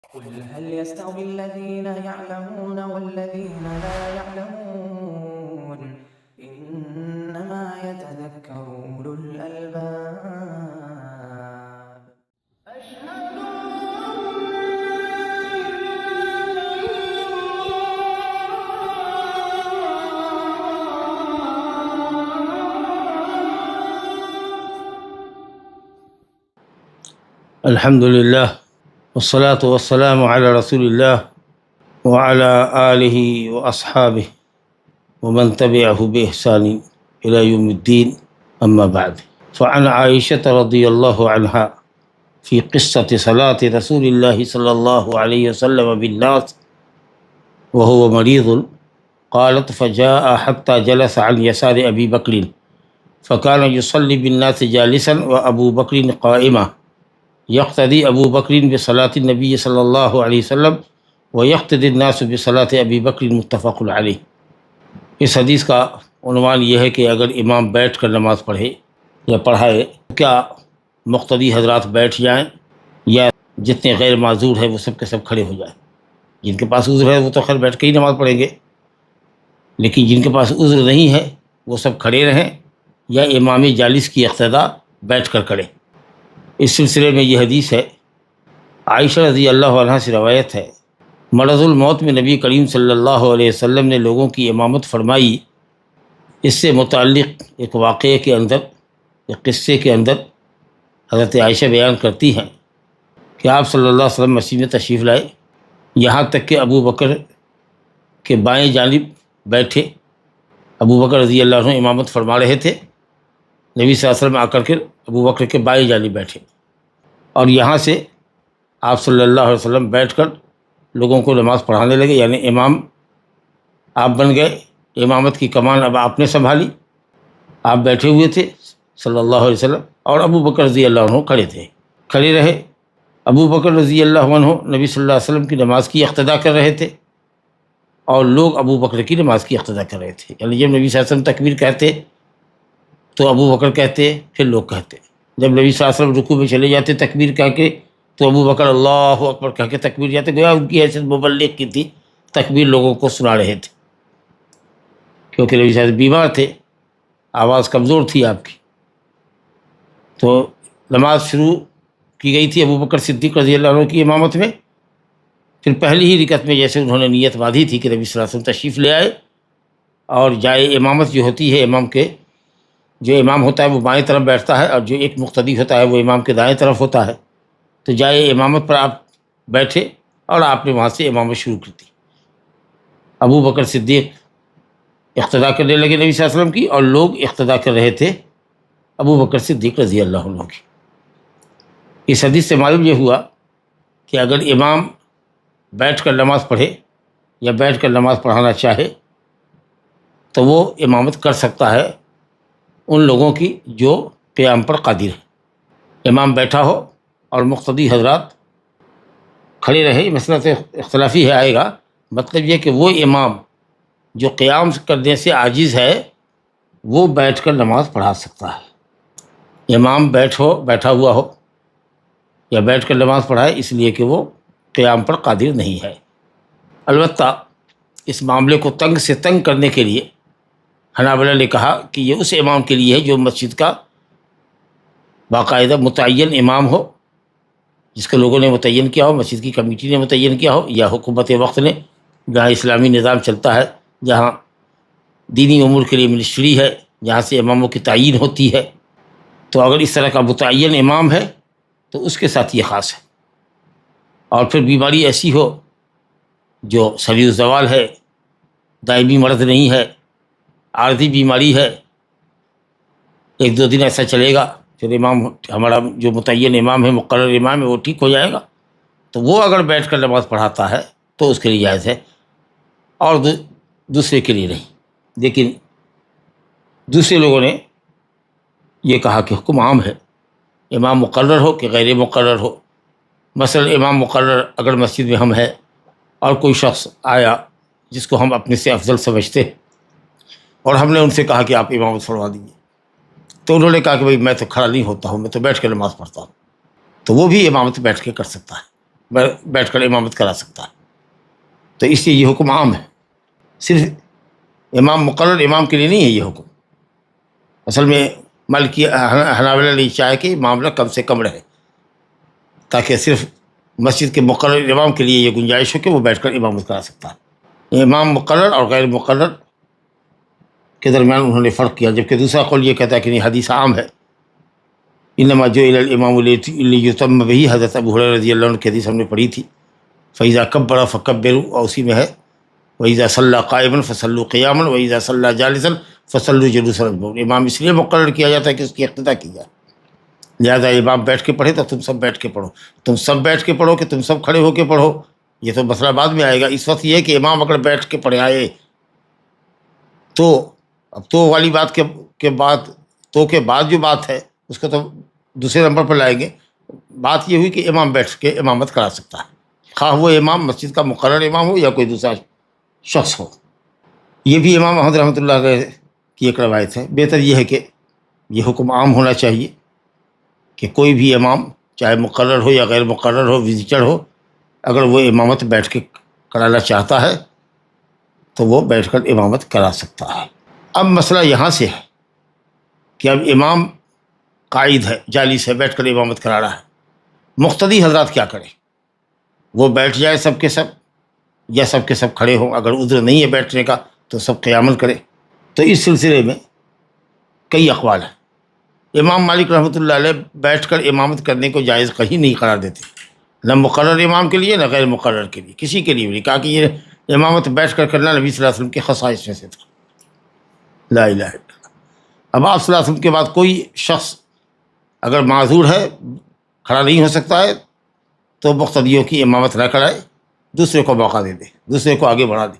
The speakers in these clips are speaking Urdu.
قل هل يستوي الذين يعلمون والذين لا يعلمون إنما يتذكر أولو الألباب أشهد الحمد للہ والصلاة والسلام علی رسول اللہ وعلی آلہ واصحابہ ومن تبعہ بإحسان إلی یوم الدین اما بعد فعن عائشة رضی اللہ عنہا فی قصة صلاة رسول اللہ صلی اللہ علیہ وسلم بالناس وهو مريض قالت فجاء حتى جلس عن يسار أبي بكر فكان يصلي بالناس جالسا وأبو بكر قائما یقتدی ابو بکر بصلاۃ النبی صلی اللہ علیہ وسلم ویقتدی الناس بصلاۃ ابی بکر متفق علیہ۔ اس حدیث کا عنوان یہ ہے کہ اگر امام بیٹھ کر نماز پڑھے یا پڑھائے تو کیا مقتدی حضرات بیٹھ جائیں یا جتنے غیر معذور ہیں وہ سب کے سب کھڑے ہو جائیں؟ جن کے پاس عذر ہے وہ تو خیر بیٹھ کے ہی نماز پڑھیں گے، لیکن جن کے پاس عذر نہیں ہے وہ سب کھڑے رہیں یا امام جالس کی اقتداء بیٹھ کر کریں۔ اس سلسلے میں یہ حدیث ہے، عائشہ رضی اللہ عنہ سے روایت ہے، مرض الموت میں نبی کریم صلی اللہ علیہ وسلم نے لوگوں کی امامت فرمائی۔ اس سے متعلق ایک واقعے کے اندر، ایک قصے کے اندر حضرت عائشہ بیان کرتی ہیں کہ آپ صلی اللہ علیہ وسلم مسجد میں تشریف لائے، یہاں تک کہ ابو بکر کے بائیں جانب بیٹھے۔ ابو بکر رضی اللہ عنہ امامت فرما رہے تھے، نبی صلی اللہ علیہ وسلم آ کر ابو بکر کے بائیں جانب بیٹھے، اور یہاں سے آپ صلی اللہ علیہ وسلم بیٹھ کر لوگوں کو نماز پڑھانے لگے، یعنی امام آپ بن گئے، امامت کی کمان اب آپ نے سنبھالی۔ آپ بیٹھے ہوئے تھے صلی اللہ علیہ وسلم، اور ابو بکر رضی اللہ عنہ کھڑے رہے۔ ابو بکر رضی اللہ عنہ نبی صلی اللہ علیہ وسلم کی نماز کی اقتداء کر رہے تھے، اور لوگ ابو بکر کی نماز کی اقتداء کر رہے تھے، یعنی جب نبی صلی اللہ علیہ وسلم تکبیر کہتے تو ابو بکر کہتے، پھر لوگ کہتے۔ جب نبی صلی اللہ علیہ وسلم رکوع میں چلے جاتے تکبیر کہہ کے تو ابو بکر اللہ اکبر کہہ کے تکبیر جاتے، گویا ان کی حیثیت مبلغ کی تھی، تکبیر لوگوں کو سنا رہے تھے، کیونکہ نبی صلی اللہ علیہ وسلم بیمار تھے، آواز کمزور تھی آپ کی۔ تو نماز شروع کی گئی تھی ابو بکر صدیق رضی اللہ عنہ کی امامت میں۔ پھر پہلی ہی رکعت میں جیسے انہوں نے نیت باندھی تھی کہ نبی صلی اللہ علیہ وسلم تشریف لے آئے، اور جائے امامت جو ہوتی ہے، امام کے جو امام ہوتا ہے وہ بائیں طرف بیٹھتا ہے، اور جو ایک مقتدی ہوتا ہے وہ امام کے دائیں طرف ہوتا ہے۔ تو جائے امامت پر آپ بیٹھے اور آپ نے وہاں سے امامت شروع کی تھی۔ ابو بکر صدیق اقتداء کرنے لگے نبی صلی اللہ علیہ وسلم کی، اور لوگ اقتداء کر رہے تھے ابو بکر صدیق رضی اللہ عنہ کی۔ اس حدیث سے معلوم یہ ہوا کہ اگر امام بیٹھ کر نماز پڑھے یا بیٹھ کر نماز پڑھانا چاہے تو وہ امامت کر سکتا ہے ان لوگوں کی جو قیام پر قادر ہے۔ امام بیٹھا ہو اور مقتدی حضرات کھڑے رہے، مسئلہ سے اختلافی ہے آئے گا، مطلب یہ کہ وہ امام جو قیام کرنے سے عاجز ہے وہ بیٹھ کر نماز پڑھا سکتا ہے۔ امام بیٹھا ہوا ہو یا بیٹھ کر نماز پڑھائے، اس لیے کہ وہ قیام پر قادر نہیں ہے۔ البتہ اس معاملے کو تنگ سے تنگ کرنے کے لیے حنابلہ نے کہا کہ یہ اس امام کے لیے ہے جو مسجد کا باقاعدہ متعین امام ہو، جس کو لوگوں نے متعین کیا ہو، مسجد کی کمیٹی نے متعین کیا ہو، یا حکومت وقت نے، جہاں اسلامی نظام چلتا ہے، جہاں دینی امور کے لیے منسٹری ہے، جہاں سے اماموں کی تعین ہوتی ہے۔ تو اگر اس طرح کا متعین امام ہے تو اس کے ساتھ یہ خاص ہے۔ اور پھر بیماری ایسی ہو جو سریع الزوال ہے، دائمی مرض نہیں ہے، عارضی بیماری ہے، ایک دو دن ایسا چلے گا، پھر امام ہمارا جو متعین امام ہے، مقرر امام ہے، وہ ٹھیک ہو جائے گا، تو وہ اگر بیٹھ کر نماز پڑھاتا ہے تو اس کے لیے جائز ہے، اور دوسرے کے لیے نہیں۔ لیکن دوسرے لوگوں نے یہ کہا کہ حکم عام ہے، امام مقرر ہو کہ غیر مقرر ہو۔ مثلا امام مقرر اگر مسجد میں ہم ہے اور کوئی شخص آیا جس کو ہم اپنے سے افضل سمجھتے ہیں، اور ہم نے ان سے کہا کہ آپ امامت فرما دیجیے، تو انہوں نے کہا کہ بھائی میں تو کھڑا نہیں ہوتا ہوں، میں تو بیٹھ کے نماز پڑھتا ہوں، تو وہ بھی امامت بیٹھ کے کر سکتا ہے۔ بیٹھ کر امامت کرا سکتا ہے۔ تو اس لیے یہ حکم عام ہے، صرف امام مقرر امام کے لیے نہیں ہے یہ حکم۔ اصل میں مالکی حنابلہ نے چاہے کہ معاملہ کم سے کم رہے، تاکہ صرف مسجد کے مقرر امام کے لیے یہ گنجائش ہو کہ وہ بیٹھ کر امامت کرا سکتا ہے۔ امام مقرر اور غیر مقرر کے درمیان انہوں نے فرق کیا، جبکہ دوسرا قول یہ کہتا ہے کہ نہیں، حدیث عام ہے، انما جعل الامام لیتم بہ، حضرت ابو ہریرہ رضی اللہ عنہ کی حدیث ہم نے پڑھی تھی، فاذا کبر فکبروا، اور اسی میں ہے واذا صلی قائما فصلوا قیاما واذا صلی جالسا فصلوا جلوسا۔ امام اس لیے مقرر کیا جاتا ہے کہ اس کی اقتداء کی جائے، لہٰذا امام بیٹھ کے پڑھے تو تم سب بیٹھ کے پڑھو، تم سب بیٹھ کے پڑھو کہ تم سب کھڑے ہو کے پڑھو، یہ تو مسئلہ بعد میں آئے گا۔ اس وقت یہ ہے کہ امام اگر بیٹھ کے پڑھے آئے تو اب تو والی بات کے بعد تو کے بعد جو بات ہے اس کو تو دوسرے نمبر پر لائیں گے۔ بات یہ ہوئی کہ امام بیٹھ کے امامت کرا سکتا ہے، خواہ وہ امام مسجد کا مقرر امام ہو یا کوئی دوسرا شخص ہو۔ یہ بھی امام احمد رحمۃ اللہ علیہ کی ایک روایت ہے۔ بہتر یہ ہے کہ یہ حکم عام ہونا چاہیے کہ کوئی بھی امام چاہے مقرر ہو یا غیر مقرر ہو، وزیٹر ہو، اگر وہ امامت بیٹھ کے کرانا چاہتا ہے تو وہ بیٹھ کر امامت کرا سکتا ہے۔ اب مسئلہ یہاں سے ہے کہ اب امام قائد ہے، جالس ہے، بیٹھ کر امامت کرا رہا ہے، مقتدی حضرات کیا کریں؟ وہ بیٹھ جائے سب کے سب یا سب کے سب کھڑے ہوں؟ اگر عذر نہیں ہے بیٹھنے کا تو سب قیامت کرے۔ تو اس سلسلے میں کئی اقوال ہیں۔ امام مالک رحمۃ اللہ علیہ بیٹھ کر امامت کرنے کو جائز کہیں نہیں قرار دیتے، نہ مقرر امام کے لیے نہ غیر مقرر کے لیے، کسی کے لیے بھی نہیں، کہا کہ یہ امامت بیٹھ کر کرنا نبی صلی اللہ علیہ وسلم کے خصائص میں سے تھا۔ لا الہ الا اللہ۔ اب آپ صلی اللہ علیہ وسلم کے بعد کوئی شخص اگر معذور ہے، کھڑا نہیں ہو سکتا ہے، تو مقتدیوں کی امامت نہ کرائے، دوسرے کو موقع دے دے، دوسرے کو آگے بڑھا دے،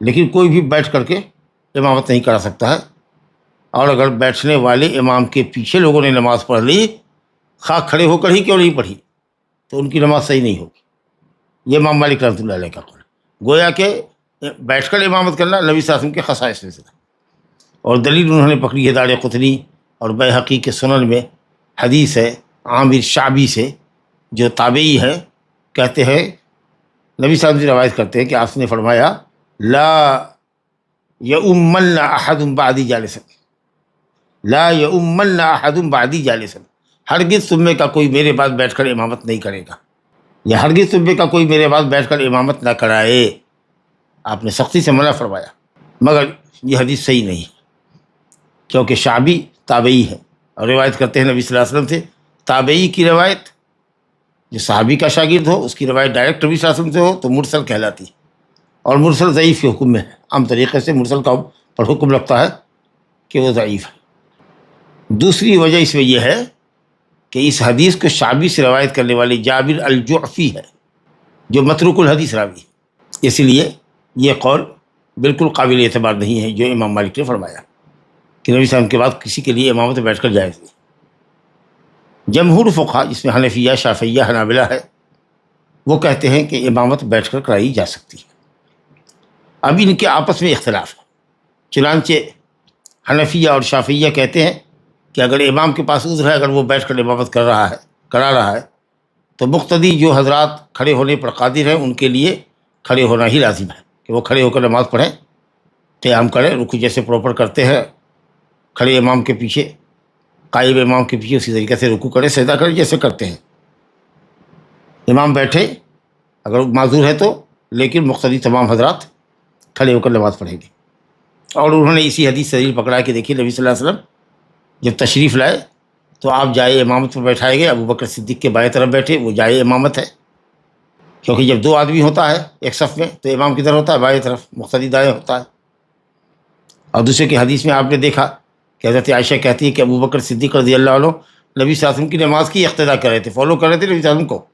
لیکن کوئی بھی بیٹھ کر کے امامت نہیں کرا سکتا ہے۔ اور اگر بیٹھنے والے امام کے پیچھے لوگوں نے نماز پڑھ لی، خواہ کھڑے ہو کر ہی کیوں نہیں پڑھی، تو ان کی نماز صحیح نہیں ہوگی۔ یہ امام مالک رحمۃ اللہ علیہ کا قول ہے۔ گویا کہ بیٹھ کر امامت کرنا نبی صلی اللہ علیہ وسلم کے خصائص میں سے تھا، اور دلیل انہوں نے پکڑی ہے دار قطنی اور بیہقی کے سنن میں حدیث ہے عامر شعبی سے، جو تابعی ہے، کہتے ہیں نبی صلی اللہ علیہ وسلم روایت کرتے ہیں کہ آپ نے فرمایا لا یؤمن احد بعدی جالسا، لا یؤمن احد بعدی جالسا، ہرگز تم میں کا کوئی میرے بعد بیٹھ کر امامت نہیں کرے گا، یا ہرگز تم میں کا کوئی میرے بعد بیٹھ کر امامت نہ کرائے۔ آپ نے سختی سے منع فرمایا، مگر یہ حدیث صحیح نہیں، کیونکہ شعبی تابعی ہے اور روایت کرتے ہیں نبی صلی اللہ علیہ وسلم سے۔ تابعی کی روایت جو صحابی کا شاگرد ہو، اس کی روایت ڈائریکٹ نبی صلی اللہ علیہ وسلم سے ہو تو مرسل کہلاتی ہے، اور مرسل ضعیف کے حکم میں ہے۔ عام طریقے سے مرسل کا پر حکم لگتا ہے کہ وہ ضعیف ہے۔ دوسری وجہ اس میں یہ ہے کہ اس حدیث کو شعبی سے روایت کرنے والی جابر الجعفی ہے، جو متروک الحدیث راوی ہے، اس لیے یہ قول بالکل قابل اعتبار نہیں ہے جو امام مالک نے فرمایا کہ نبی صلی اللہ علیہ وسلم کے بعد کسی کے لیے امامت بیٹھ کر جائز نہیں۔ جمہور فقہا، جس میں حنفیہ، شافعیہ، حنابلہ ہے، وہ کہتے ہیں کہ امامت بیٹھ کر کرائی جا سکتی ہے۔ اب ان کے آپس میں اختلاف ہے، چنانچہ حنفیہ اور شافعیہ کہتے ہیں کہ اگر امام کے پاس عذر ہے، اگر وہ بیٹھ کر امامت کرا رہا ہے تو مقتدی جو حضرات کھڑے ہونے پر قادر ہیں ان کے لیے کھڑے ہونا ہی لازم ہے کہ وہ کھڑے ہو کر نماز پڑھیں، قیام کریں، رکوع جیسے پراپر کرتے ہیں کھڑے امام کے پیچھے، قائم امام کے پیچھے اسی طریقے سے رکوع کریں، سجدہ کریں جیسے کرتے ہیں۔ امام بیٹھے اگر معذور ہے تو، لیکن مقتدی تمام حضرات کھڑے ہو کر نماز پڑھیں گے۔ اور انہوں نے اسی حدیث سے دلیل پکڑا کہ دیکھیے نبی صلی اللہ علیہ وسلم جب تشریف لائے تو آپ جائے امامت پر بیٹھائے گئے، ابو بکر صدیق کے بائیں طرف بیٹھے، وہ جائے امامت ہے، کیونکہ جب دو آدمی ہوتا ہے ایک صف میں تو امام کدھر ہوتا ہے؟ بائیں طرف، مقتدی دائیں ہوتا ہے۔ اور دوسرے کی حدیث میں آپ نے دیکھا کہ حضرت عائشہ کہتی ہے کہ ابو بکر صدیق رضی اللہ عنہ نبی صلی اللہ علیہ وسلم کی نماز کی اقتداء کر رہے تھے، فالو کر رہے تھے نبی صلی اللہ علیہ وسلم کو۔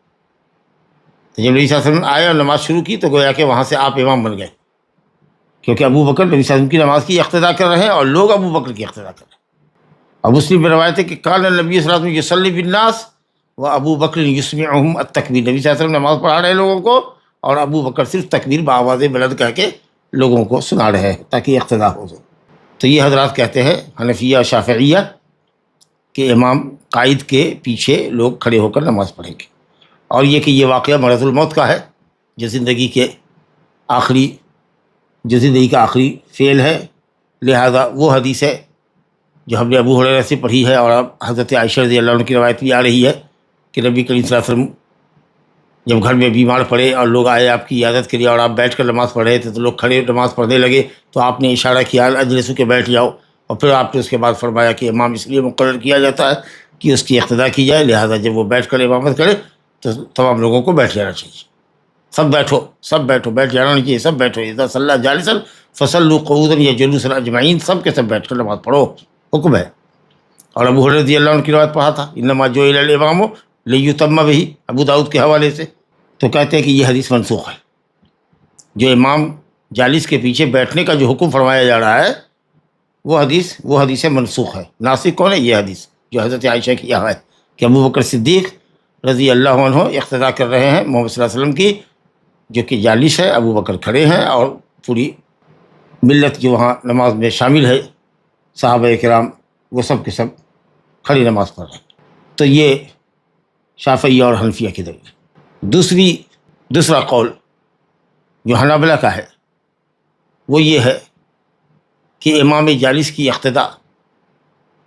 تو جب نبی صلی اللہ علیہ وسلم آئے اور نماز شروع کی تو گویا کہ وہاں سے آپ امام بن گئے، کیونکہ ابو بکر نبی صلی اللہ علیہ وسلم کی نماز کی اقتداء کر رہے ہیں اور لوگ ابو بکر کی اقتداء کر رہے ہیں۔ اور مسلم میں روایت ہے کہ کان النبی صلی اللہ علیہ وسلم یصلی بالناس و ابو بکر یسمعهم التکبیر، نبی صلی اللہ علیہ وسلم نماز پڑھا رہے ہیں لوگوں کو اور ابو بکر صرف تکبیر بآواز بلند کہہ کے لوگوں کو سنا رہے ہیں تاکہ اقتداء ہو جائے۔ تو یہ حضرات کہتے ہیں حنفیہ اور شافعیہ کہ امام قائد کے پیچھے لوگ کھڑے ہو کر نماز پڑھیں گے، اور یہ کہ یہ واقعہ مرض الموت کا ہے، جو زندگی کا آخری فعل ہے، لہذا وہ حدیث ہے جو ہم نے ابو ہریرہ سے پڑھی ہے، اور اب حضرت عائشہ رضی اللہ عنہ کی روایت بھی آ رہی ہے کہ نبی کریم صلی اللہ علیہ وسلم جب گھر میں بیمار پڑے اور لوگ آئے آپ کی عیادت کے لیے اور آپ بیٹھ کر نماز پڑھ رہے تھے تو لوگ کھڑے نماز پڑھنے لگے، تو آپ نے اشارہ کیا اجلسو کے بیٹھ جاؤ، اور پھر آپ نے اس کے بعد فرمایا کہ امام اس لیے مقرر کیا جاتا ہے کہ اس کی اقتداء کی جائے، لہذا جب وہ بیٹھ کر امامت کرے تو تمام لوگوں کو بیٹھ جانا چاہیے، سب بیٹھو، بیٹھ جانا نہیں چاہیے، سب بیٹھو، اذا صلی جالسا فصلوا قعودا یا جلوسا اجمعین، سب کے سب بیٹھ کر نماز پڑھو، حکم ہے۔ اور ابو ہریرہ رضی اللہ عنہ کی روایت پڑھا تھا انما جعل الامام لیتم بہ، ابو داؤد کے حوالے سے، تو کہتے ہیں کہ یہ حدیث منسوخ ہے، جو امام جالس کے پیچھے بیٹھنے کا جو حکم فرمایا جا رہا ہے وہ حدیث منسوخ ہے۔ ناسخ کون ہے؟ یہ حدیث جو حضرت عائشہ کی یہاں ہے کہ ابو بکر صدیق رضی اللہ عنہ اقتداء کر رہے ہیں محمد صلی اللہ علیہ وسلم کی، جو کہ جالس ہے، ابو بکر کھڑے ہیں، اور پوری ملت جو وہاں نماز میں شامل ہے صحابہ کرام وہ سب کے سب کھڑی نماز پڑھ رہے ہیں۔ تو یہ شافعیہ اور حنفیہ کی دلیل۔ دوسرا قول جو حنابلہ کا ہے وہ یہ ہے کہ امام جالس کی اقتداء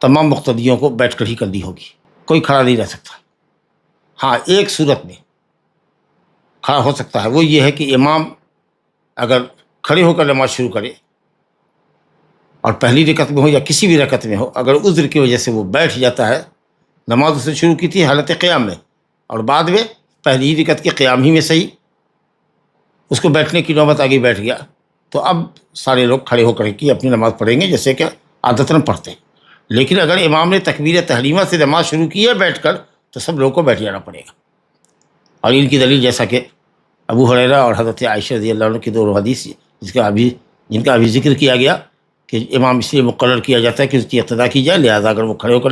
تمام مقتدیوں کو بیٹھ کر ہی کرنی ہوگی، کوئی کھڑا نہیں رہ سکتا۔ ہاں، ایک صورت میں کھڑا ہو سکتا ہے، وہ یہ ہے کہ امام اگر کھڑے ہو کر نماز شروع کرے اور پہلی رکعت میں ہو یا کسی بھی رکعت میں ہو، اگر عذر کی وجہ سے وہ بیٹھ جاتا ہے، نماز اس نے شروع کی تھی حالت قیام میں اور بعد میں پہلی رکعت کے قیام ہی میں صحیح اس کو بیٹھنے کی نوبت آگے بیٹھ گیا، تو اب سارے لوگ کھڑے ہو کر کی اپنی نماز پڑھیں گے جیسے کہ عادتاً پڑھتے ہیں۔ لیکن اگر امام نے تکبیر تحریمہ سے نماز شروع کی ہے بیٹھ کر، تو سب لوگوں کو بیٹھ جانا پڑے گا۔ اور ان کی دلیل جیسا کہ ابو ہریرہ اور حضرت عائشہ رضی اللہ عنہ کی دونوں حدیث جن کا ابھی ذکر کیا گیا کہ امام اس لیے مقرر کیا جاتا ہے کہ اس کی اقتداء کی جائے، لہذا اگر وہ کھڑا ہو کر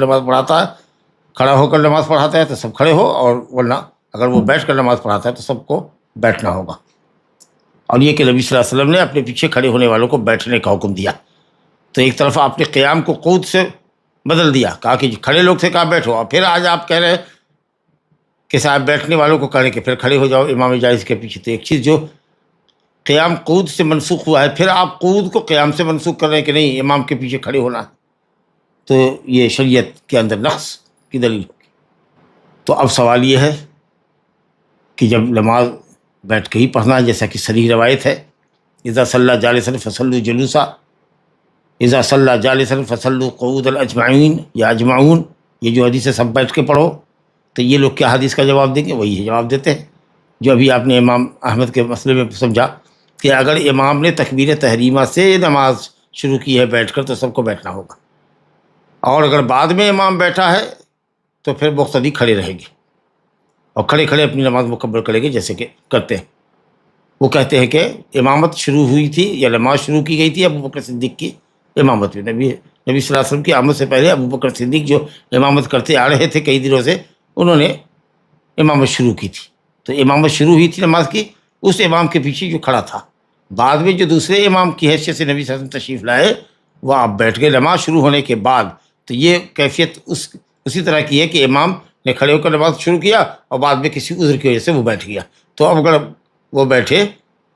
نماز پڑھاتا ہے تو سب کھڑے ہو، اور ورنہ اگر وہ بیٹھ کر نماز پڑھاتا ہے تو سب کو بیٹھنا ہوگا۔ اور یہ کہ نبی صلی اللہ علیہ وسلم نے اپنے پیچھے کھڑے ہونے والوں کو بیٹھنے کا حکم دیا، تو ایک طرف آپ نے قیام کو قعود سے بدل دیا، کہا کہ کھڑے لوگ تھے کہا بیٹھو، اور پھر آج آپ کہہ رہے ہیں کہ صاحب بیٹھنے والوں کو کہنے کہ پھر کھڑے ہو جاؤ امام جالس کے پیچھے۔ تو ایک چیز جو قیام قعود سے منسوخ ہوا ہے، پھر آپ قعود کو قیام سے منسوخ کر رہے ہیں کہ نہیں امام کے پیچھے کھڑے ہونا ہے، تو یہ شریعت کے اندر نقص کی دلیل ہوگی۔ تو اب سوال یہ ہے کہ جب نماز بیٹھ کے ہی پڑھنا ہے جیسا کہ صریح روایت ہے، اذا صلی جالسا فصلوا جلوسا، اذا صلی جالسا فصلوا قعودا اجمعین یا اجمعون، یہ جو حدیث ہے سب بیٹھ کے پڑھو، تو یہ لوگ کیا حدیث کا جواب دیں گے؟ وہی جواب دیتے ہیں جو ابھی آپ نے امام احمد کے مسئلے میں سمجھا کہ اگر امام نے تکبیر تحریمہ سے نماز شروع کی ہے بیٹھ کر تو سب کو بیٹھنا ہوگا، اور اگر بعد میں امام بیٹھا ہے تو پھر مقتدی کھڑے رہیں گے اور کھڑے کھڑے اپنی نماز مکمل کریں گے جیسے کہ کرتے ہیں۔ وہ کہتے ہیں کہ امامت شروع ہوئی تھی یا نماز شروع کی گئی تھی ابو بکر صدیق کی امامت میں، نبی صلی اللہ علیہ وسلم کی آمد سے پہلے ابو بکر صدیق جو امامت کرتے آ رہے تھے کئی دنوں سے، انہوں نے امامت شروع کی تھی، تو امامت شروع ہوئی تھی نماز کی اس امام کے پیچھے جو کھڑا تھا، بعد میں جو دوسرے امام کی حیثیت سے نبی صلی اللہ علیہ وسلم تشریف لائے وہ آپ بیٹھ گئے نماز شروع ہونے کے بعد، تو یہ کیفیت اسی طرح کی ہے کہ امام نے کھڑے ہو کر نماز شروع کیا اور بعد میں کسی عذر کی وجہ سے وہ بیٹھ گیا، تو اب اگر وہ بیٹھے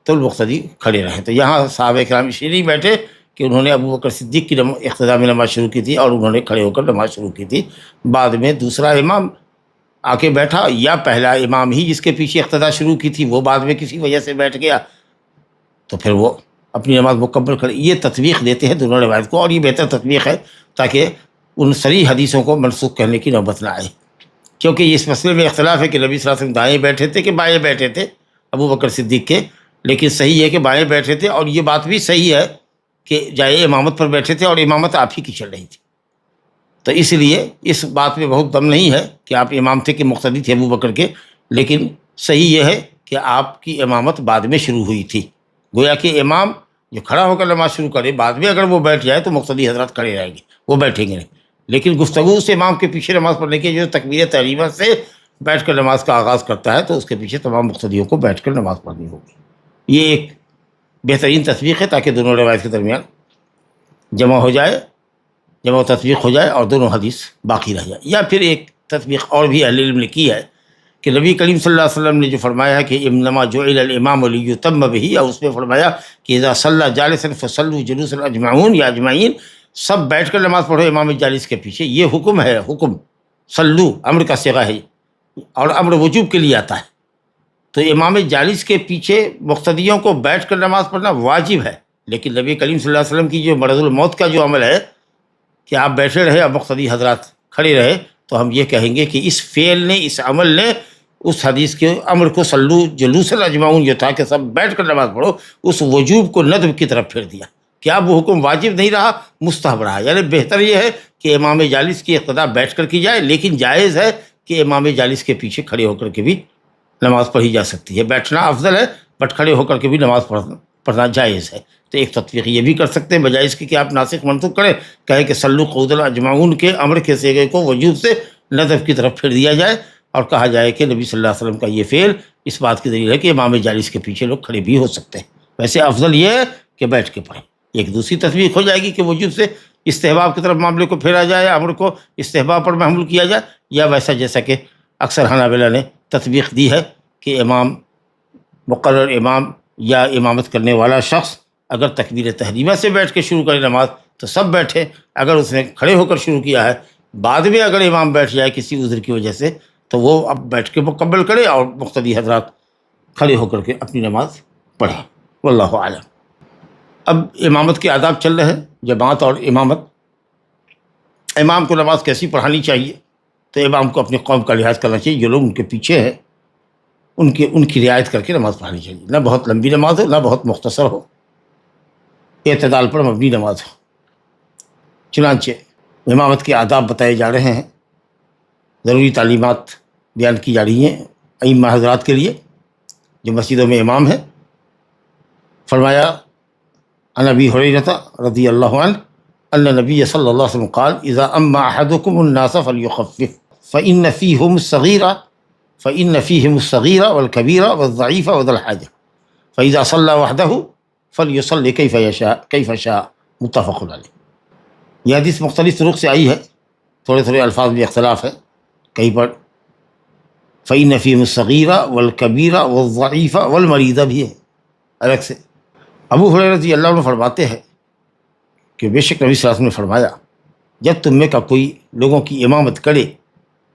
تو المقتدی کھڑے رہیں۔ تو یہاں صحابہ کرام اس لیے نہیں بیٹھے کہ انہوں نے ابو بکر صدیق کی اقتداء میں نماز شروع کی تھی اور انہوں نے کھڑے ہو کر نماز شروع کی تھی، بعد میں دوسرا امام آ کے بیٹھا یا پہلا امام ہی جس کے پیچھے اقتداء شروع کی تھی وہ بعد میں کسی وجہ سے بیٹھ گیا، تو پھر وہ اپنی نماز مکمل کرے۔ یہ تطبیق دیتے ہیں دونوں روایت کو، اور یہ بہتر تطبیق ہے تاکہ ان صریح حدیثوں کو منسوخ کرنے کی نوبت نہ آئے، کیونکہ اس مسئلے میں اختلاف ہے کہ نبی صلی اللہ علیہ وسلم دائیں بیٹھے تھے کہ بائیں بیٹھے تھے ابو بکر صدیق کے، لیکن صحیح ہے کہ بائیں بیٹھے تھے، اور یہ بات بھی صحیح ہے کہ جائے امامت پر بیٹھے تھے اور امامت آپ ہی کی چل رہی تھی، تو اس لیے اس بات میں بہت دم نہیں ہے کہ آپ امام تھے کہ مقتدی تھے ابو بکر کے، لیکن صحیح یہ ہے کہ آپ کی امامت بعد میں شروع ہوئی تھی، گویا کہ امام جو کھڑا ہو کر نماز شروع کرے بعد میں اگر وہ بیٹھ جائے تو مقتدی حضرات کھڑے رہیں گے، وہ بیٹھیں گے نہیں، لیکن گفتگو سے امام کے پیچھے نماز پڑھنے کی جو تکبیر تحریمہ سے بیٹھ کر نماز کا آغاز کرتا ہے تو اس کے پیچھے تمام مقتدیوں کو بیٹھ کر نماز پڑھنی ہوگی۔ یہ ایک بہترین تطبیق ہے تاکہ دونوں روایت کے درمیان جمع و تطبیق ہو جائے اور دونوں حدیث باقی رہ جائے۔ یا پھر ایک تطبیق اور بھی اہل علم نے کی ہے کہ نبی کریم صلی اللہ علیہ وسلم نے جو فرمایا ہے کہ انما جعل الامام لیتم بہ، اور اس میں فرمایا کہ اذا صلی جالسا فصلوا جلوسا اجمعون یا اجمعین، سب بیٹھ کر نماز پڑھو امام جالس کے پیچھے. یہ حکم ہے، حکم صلو امر کا صیغہ ہے، اور امر وجوب کے لیے آتا ہے. تو امام جالس کے پیچھے مقتدیوں کو بیٹھ کر نماز پڑھنا واجب ہے. لیکن نبی کریم صلی اللہ علیہ وسلم کی جو مرض الموت کا جو عمل ہے کہ آپ بیٹھے رہے اور مقتدی حضرات کھڑے رہے، تو ہم یہ کہیں گے کہ اس فعل نے، اس عمل نے اس حدیث کے امر کو صلو جلوس الاجمعون جو تھا کہ سب بیٹھ کر نماز پڑھو، اس وجوب کو ندب کی طرف پھیر دیا کہ اب وہ حکم واجب نہیں رہا، مستحب رہا. یعنی بہتر یہ ہے کہ امام جالس کی اقتداء بیٹھ کر کی جائے، لیکن جائز ہے کہ امام جالس کے پیچھے کھڑے ہو کر کے بھی نماز پڑھی جا سکتی ہے. بیٹھنا افضل ہے، بٹ کھڑے ہو کر کے بھی نماز پڑھنا جائز ہے. تو ایک تطبیق یہ بھی کر سکتے ہیں بجائے اس کی کہ آپ ناسخ منسوخ کریں، کہیں کہ صلو قعود الاجمعون کے امر کے صیغے کو وجوب سے ندب کی طرف پھیر دیا جائے، اور کہا جائے کہ نبی صلی اللہ علیہ وسلم کا یہ فعل اس بات کی دلیل ہے کہ امام جالس کے پیچھے لوگ کھڑے بھی ہو سکتے ہیں. ویسے افضل یہ ہے کہ بیٹھ کے پڑھیں. ایک دوسری تطبیق ہو جائے گی کہ وجوب سے استحباب کی طرف معاملے کو پھیرا جائے، امر کو استحباب پر محمول کیا جائے، یا ویسا جیسا کہ اکثر حنابلہ نے تطبیق دی ہے کہ امام، مقرر امام یا امامت کرنے والا شخص اگر تکبیر تحریمہ سے بیٹھ کے شروع کرے نماز تو سب بیٹھے، اگر اس نے کھڑے ہو کر شروع کیا ہے، بعد میں اگر امام بیٹھ جائے کسی عذر کی وجہ سے، تو وہ اب بیٹھ کے مکمل کرے اور مقتدی حضرات کھڑے ہو کر کے اپنی نماز پڑھیں. واللہ اعلم. اب امامت کے آداب چل رہے ہیں، جماعت اور امامت. امام کو نماز کیسی پڑھانی چاہیے؟ تو امام کو اپنی قوم کا لحاظ کرنا چاہیے. جو لوگ ان کے پیچھے ہیں ان کی رعایت کر کے نماز پڑھانی چاہیے. نہ بہت لمبی نماز ہو، نہ بہت مختصر ہو، اعتدال پر مبنی نماز ہو. چنانچہ امامت کے آداب بتائے جا رہے ہیں، ضروری تعلیمات بیان کی جا رہی ہیں ائمہ حضرات کے لیے جو مسجدوں میں امام ہیں. فرمایا عن ابی ہریرہ رضی اللہ عنہ ان نبی صلی اللہ علیہ وسلم قال اذا اما احدکم الناس فلیخفف فإن فيهم الصغير والكبير والضعيف وذا الحاجة فإذا صلى وحده فليصلي كيف شاء متفق علیہ. یہ حدیث مختلف طرق سے آئی ہے، تھوڑے الفاظ میں اختلاف ہے. کہیں پر فإن فيهم الصغير والكبير والضعيف والمريض بھی ہے الگ سے. ابو ہریرہ رضی اللہ عنہ فرماتے ہیں کہ بے شک نبی صلی اللہ علیہ وسلم نے فرمایا جب تم میں کا کوئی لوگوں کی امامت کرے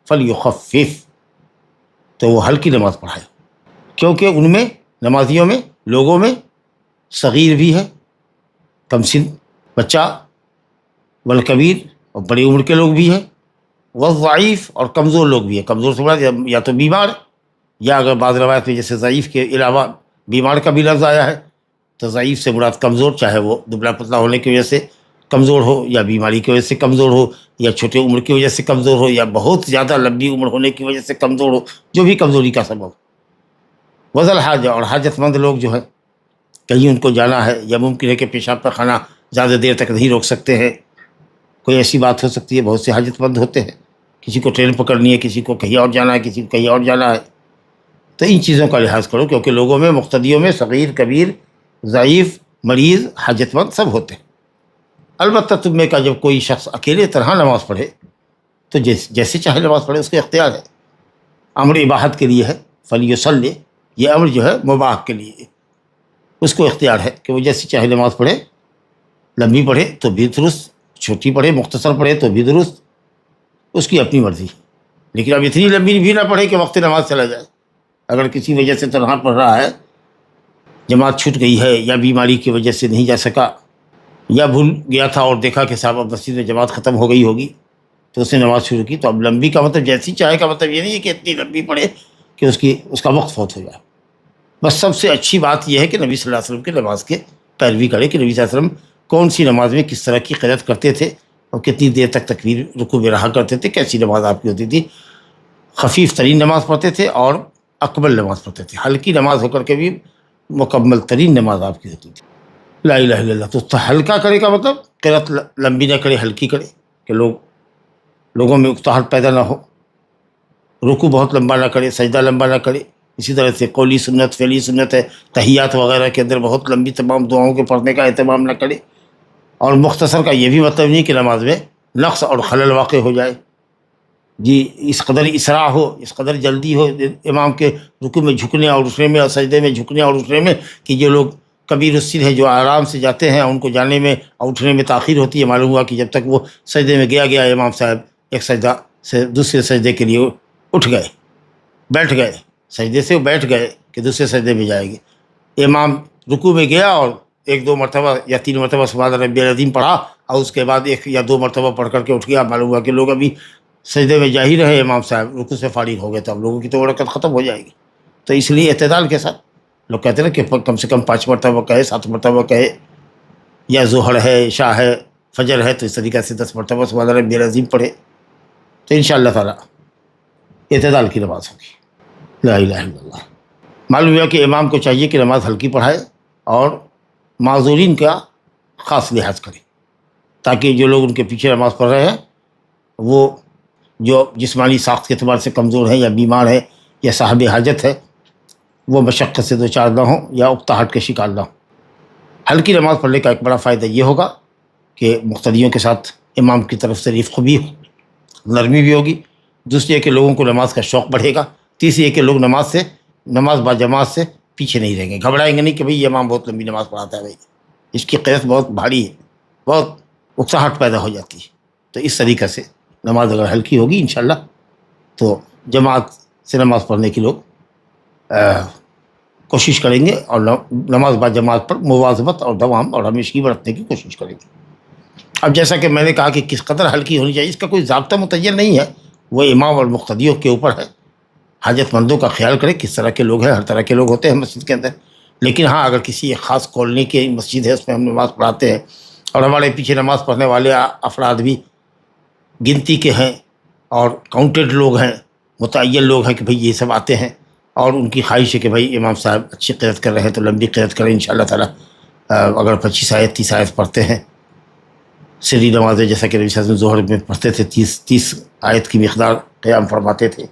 فلیخفف، تو وہ ہلکی نماز پڑھائے، کیونکہ ان میں نمازیوں میں لوگوں میں صغیر بھی ہے، کم سن بچہ، والکبیر اور بڑی عمر کے لوگ بھی ہیں، والضعیف اور کمزور لوگ بھی ہیں. کمزور سے مراد یا تو بیمار، یا اگر بعض روایت میں جیسے ضعیف کے علاوہ بیمار کا بھی لفظ آیا ہے تو ضعیف سے مراد کمزور، چاہے وہ دبلا پتلا ہونے کی وجہ سے کمزور ہو، یا بیماری کی وجہ سے کمزور ہو، یا چھوٹے عمر کی وجہ سے کمزور ہو، یا بہت زیادہ لمبی عمر ہونے کی وجہ سے کمزور ہو، جو بھی کمزوری کا سبب. وذا الحاجہ اور حاجت مند لوگ جو ہیں، کہیں ان کو جانا ہے یا ممکن ہے کہ پیشاب کا کھانا زیادہ دیر تک نہیں روک سکتے ہیں، کوئی ایسی بات ہو سکتی ہے. بہت سے حاجت مند ہوتے ہیں، کسی کو ٹرین پکڑنی ہے، کسی کو کہیں اور جانا ہے، کسی کو کہیں اور جانا ہے. تو ان چیزوں کا لحاظ کرو، کیونکہ لوگوں میں مقتدیوں میں صغیر، کبیر، ضعیف، مریض، حاجت مند سب ہوتے ہیں. البتہ تم میں کا جب کوئی شخص اکیلے طرح نماز پڑھے تو جیسے چاہے نماز پڑھے، اس کا اختیار ہے. امر اباحت کے لیے ہے، فلیصلی، یہ امر جو ہے مباح کے لیے، اس کو اختیار ہے کہ وہ جیسے چاہے نماز پڑھے. لمبی پڑھے تو بھی درست، چھوٹی پڑھے، مختصر پڑھے تو بھی درست، اس کی اپنی مرضی. لیکن اب اتنی لمبی بھی نہ پڑھے کہ وقت نماز چلا جائے. اگر کسی وجہ سے تنہا پڑھ رہا ہے، جماعت چھوٹ گئی ہے، یا بیماری کی وجہ سے نہیں جا سکا، یا بھول گیا تھا اور دیکھا کہ صاحب اب مسجد میں جماعت ختم ہو گئی ہوگی تو اس نے نماز شروع کی، تو اب لمبی کا مطلب جیسی چاہے کا مطلب یہ نہیں ہے کہ اتنی لمبی پڑھے کہ اس کا وقت فوت ہو جائے. بس سب سے اچھی بات یہ ہے کہ نبی صلی اللہ علیہ وسلم کے نماز کے پیروی کرے کہ نبی صلی اللہ علیہ وسلم کون سی نماز میں کس طرح کی قرات کرتے تھے اور کتنی دیر تک تکبیر رکوع میں رہا کرتے تھے، کیسی نماز آپ کی ہوتی تھی. خفیف ترین نماز پڑھتے تھے اور اکمل نماز پڑھتے تھے. ہلکی نماز ہو کر کے بھی مکمل ترین نماز آپ کی ہوتی تھی. لا الہ الا اللہ. تو ہلکا کرے کا مطلب قرات لمبی نہ کرے، ہلکی کرے کہ لوگوں میں اکتاہٹ پیدا نہ ہو. رکوع بہت لمبا نہ کرے، سجدہ لمبا نہ کرے. اسی طرح سے قولی سنت، فعلی سنت ہے، تحیات وغیرہ کے اندر بہت لمبی تمام دعاؤں کے پڑھنے کا اہتمام نہ کرے. اور مختصر کا یہ بھی مطلب نہیں کہ نماز میں نقص اور خلل واقع ہو جائے. جی اس قدر اسراع ہو، اس قدر جلدی ہو امام کے رکوع میں جھکنے اور اٹھنے میں اور سجدے میں جھکنے اور اٹھنے میں، کہ جو لوگ کبیر السن ہے، جو آرام سے جاتے ہیں، ان کو جانے میں اور اٹھنے میں تاخیر ہوتی ہے۔ معلوم ہوا کہ جب تک وہ سجدے میں گیا امام صاحب ایک سجدہ سے دوسرے سجدے کے لیے اٹھ گئے، بیٹھ گئے، سجدے سے بیٹھ گئے کہ دوسرے سجدے میں جائے گے۔ امام رکوع میں گیا اور ایک دو مرتبہ یا تین مرتبہ سبحان ربی العظیم پڑھا، اور اس کے بعد ایک یا دو مرتبہ پڑھ کر کے اٹھ گیا۔ معلوم ہوا کہ لوگ ابھی سجدے میں جا ہی رہے، امام صاحب رکوع سے فارغ ہو گئے، تو اب لوگوں کی تو رکعت ختم ہو جائے گی۔ تو اس لیے اعتدال کے ساتھ لوگ کہتے ہیں کہ کم سے کم 5 مرتبہ کہے، 7 مرتبہ کہے، یا ظہر ہے، عشاء ہے، فجر ہے، تو اس طریقے سے 10 مرتبہ سبحان ربی العظیم پڑھے، تو انشاءاللہ تعالیٰ اعتدال کی نماز ہوگی۔ لا الہ الا اللہ۔ معلوم ہوا کہ امام کو چاہیے کہ نماز ہلکی پڑھائے اور معذورین کا خاص لحاظ کرے، تاکہ جو لوگ ان کے پیچھے نماز پڑھ رہے ہیں وہ جو جسمانی ساخت کے اعتبار سے کمزور ہیں یا بیمار ہیں یا صاحب حاجت ہے، وہ مشقت سے دوچار نہ ہوں یا اکتاہٹ کے شکار نہ ہوں۔ ہلکی نماز پڑھنے کا ایک بڑا فائدہ یہ ہوگا کہ مقتدیوں کے ساتھ امام کی طرف سے رفق بھی ہو، نرمی بھی ہوگی۔ دوسری ہے کہ لوگوں کو نماز کا شوق بڑھے گا۔ تیسری ہے کہ لوگ نماز با جماعت سے پیچھے نہیں رہیں گے، گھبرائیں گے نہیں کہ بھئی یہ امام بہت لمبی نماز پڑھاتا ہے، بھائی اس کی قیادت بہت بھاری ہے، بہت اکساہٹ پیدا ہو جاتی ہے۔ تو اس طریقے سے نماز اگر ہلکی ہوگی انشاءاللہ تو جماعت سے نماز پڑھنے کی لوگ کوشش کریں گے، اور نماز با جماعت پر مواظبت اور دوام اور ہمیشگی برتنے کی کوشش کریں گے۔ اب جیسا کہ میں نے کہا کہ کس قدر ہلکی ہونی چاہیے، اس کا کوئی ضابطہ متعین نہیں ہے، وہ امام اور مقتدیوں کے اوپر ہے۔ حاجت مندوں کا خیال کرے، کس طرح کے لوگ ہیں، ہر طرح کے لوگ ہوتے ہیں مسجد کے اندر، لیکن ہاں اگر کسی ایک خاص کالونی کی مسجد ہے، اس میں ہم نماز پڑھاتے ہیں اور ہمارے پیچھے نماز پڑھنے والے افراد بھی گنتی کے ہیں اور کاؤنٹڈ لوگ ہیں، متعین لوگ ہیں کہ بھئی یہ سب آتے ہیں، اور ان کی خواہش ہے کہ بھئی امام صاحب اچھی قیادت کر رہے ہیں تو لمبی قیادت کریں انشاءاللہ تعالیٰ۔ اگر 25 آیت 30 آیت پڑھتے ہیں سری نمازیں، جیسا کہ نبی صلی اللہ علیہ وسلم ظہر میں پڑھتے تھے 30 آیت کی مقدار قیام فرماتے تھے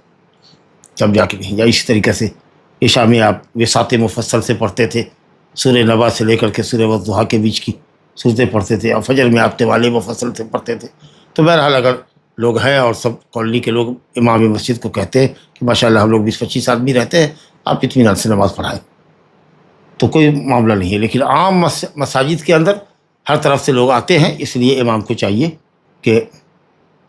تب جا کے، یا اسی طریقے سے عشاء میں آپ وسعت مفصل سے پڑھتے تھے، سورہ نبا سے لے کر کے سورہ والضحیٰ کے بیچ کی صورتیں پڑھتے تھے، اور فجر میں آپ والے مفصل سے پڑھتے تھے۔ تو بہرحال اگر لوگ ہیں اور سب کالونی کے لوگ امام مسجد کو کہتے ہیں کہ ماشاءاللہ ہم لوگ 20-25 آدمی رہتے ہیں، آپ اطمینان سے نماز پڑھائیں، تو کوئی معاملہ نہیں ہے۔ لیکن عام مساجد کے اندر ہر طرف سے لوگ آتے ہیں، اس لیے امام کو چاہیے کہ